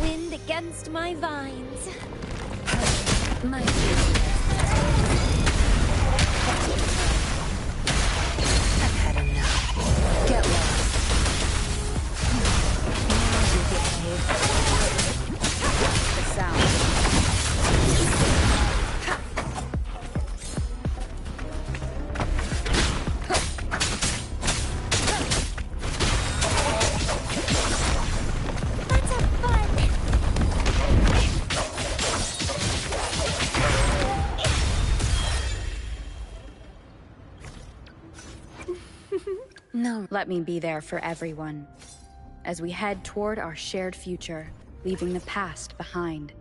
Wind against my vines. My sister. I've had enough. Get lost. Now you get paid. The sound. Let's have fun. No, let me be there for everyone, as we head toward our shared future, leaving the past behind.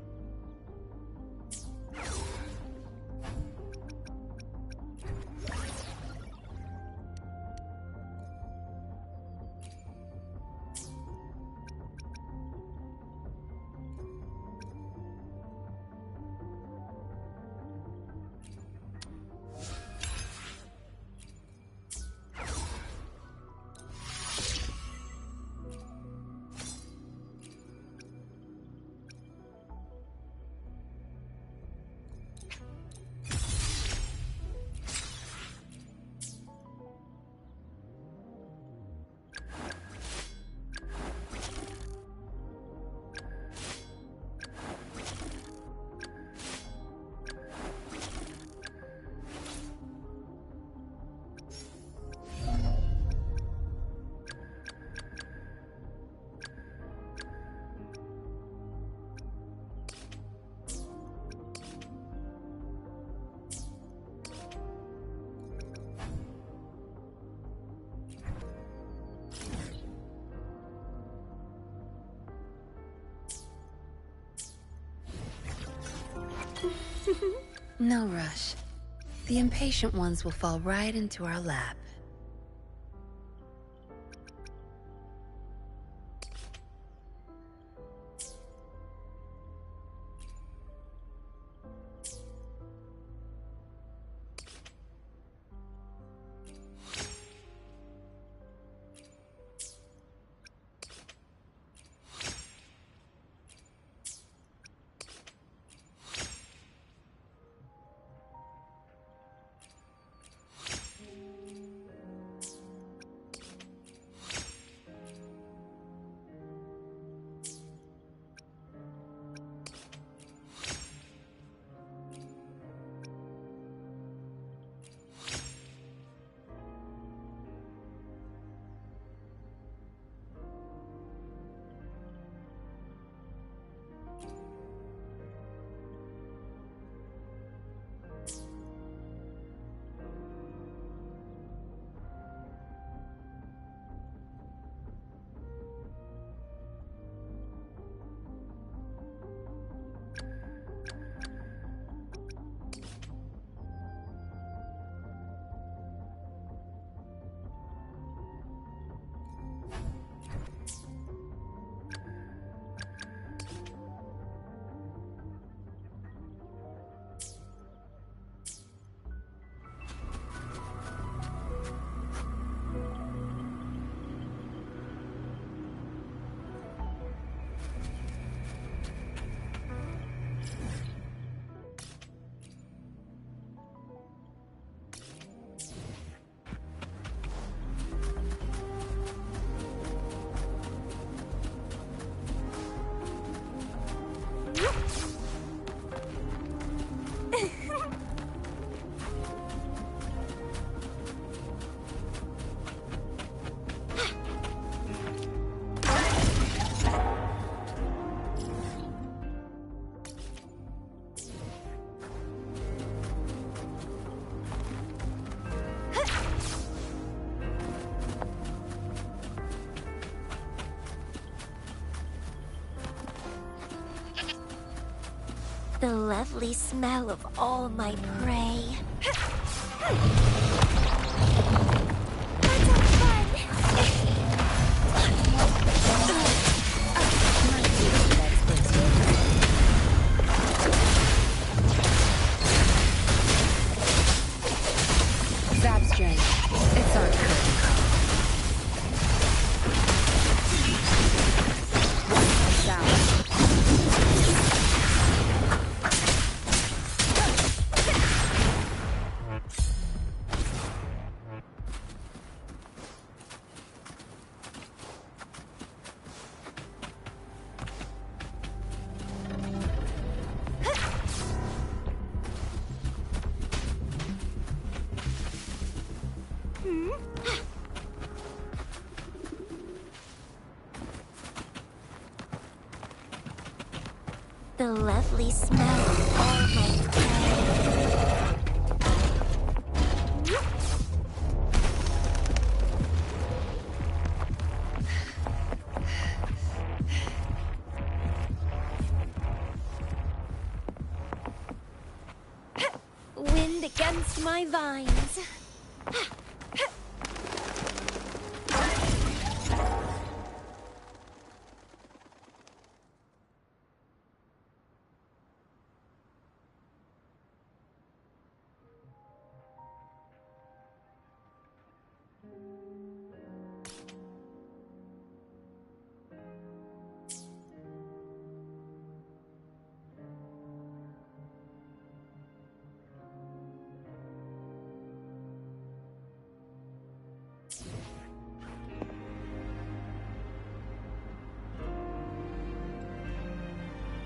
No rush. The impatient ones will fall right into our lap. The lovely smell of all my prey. Zap strength. It's our curtain call. The lovely smell of all my prey. Wind against my vines.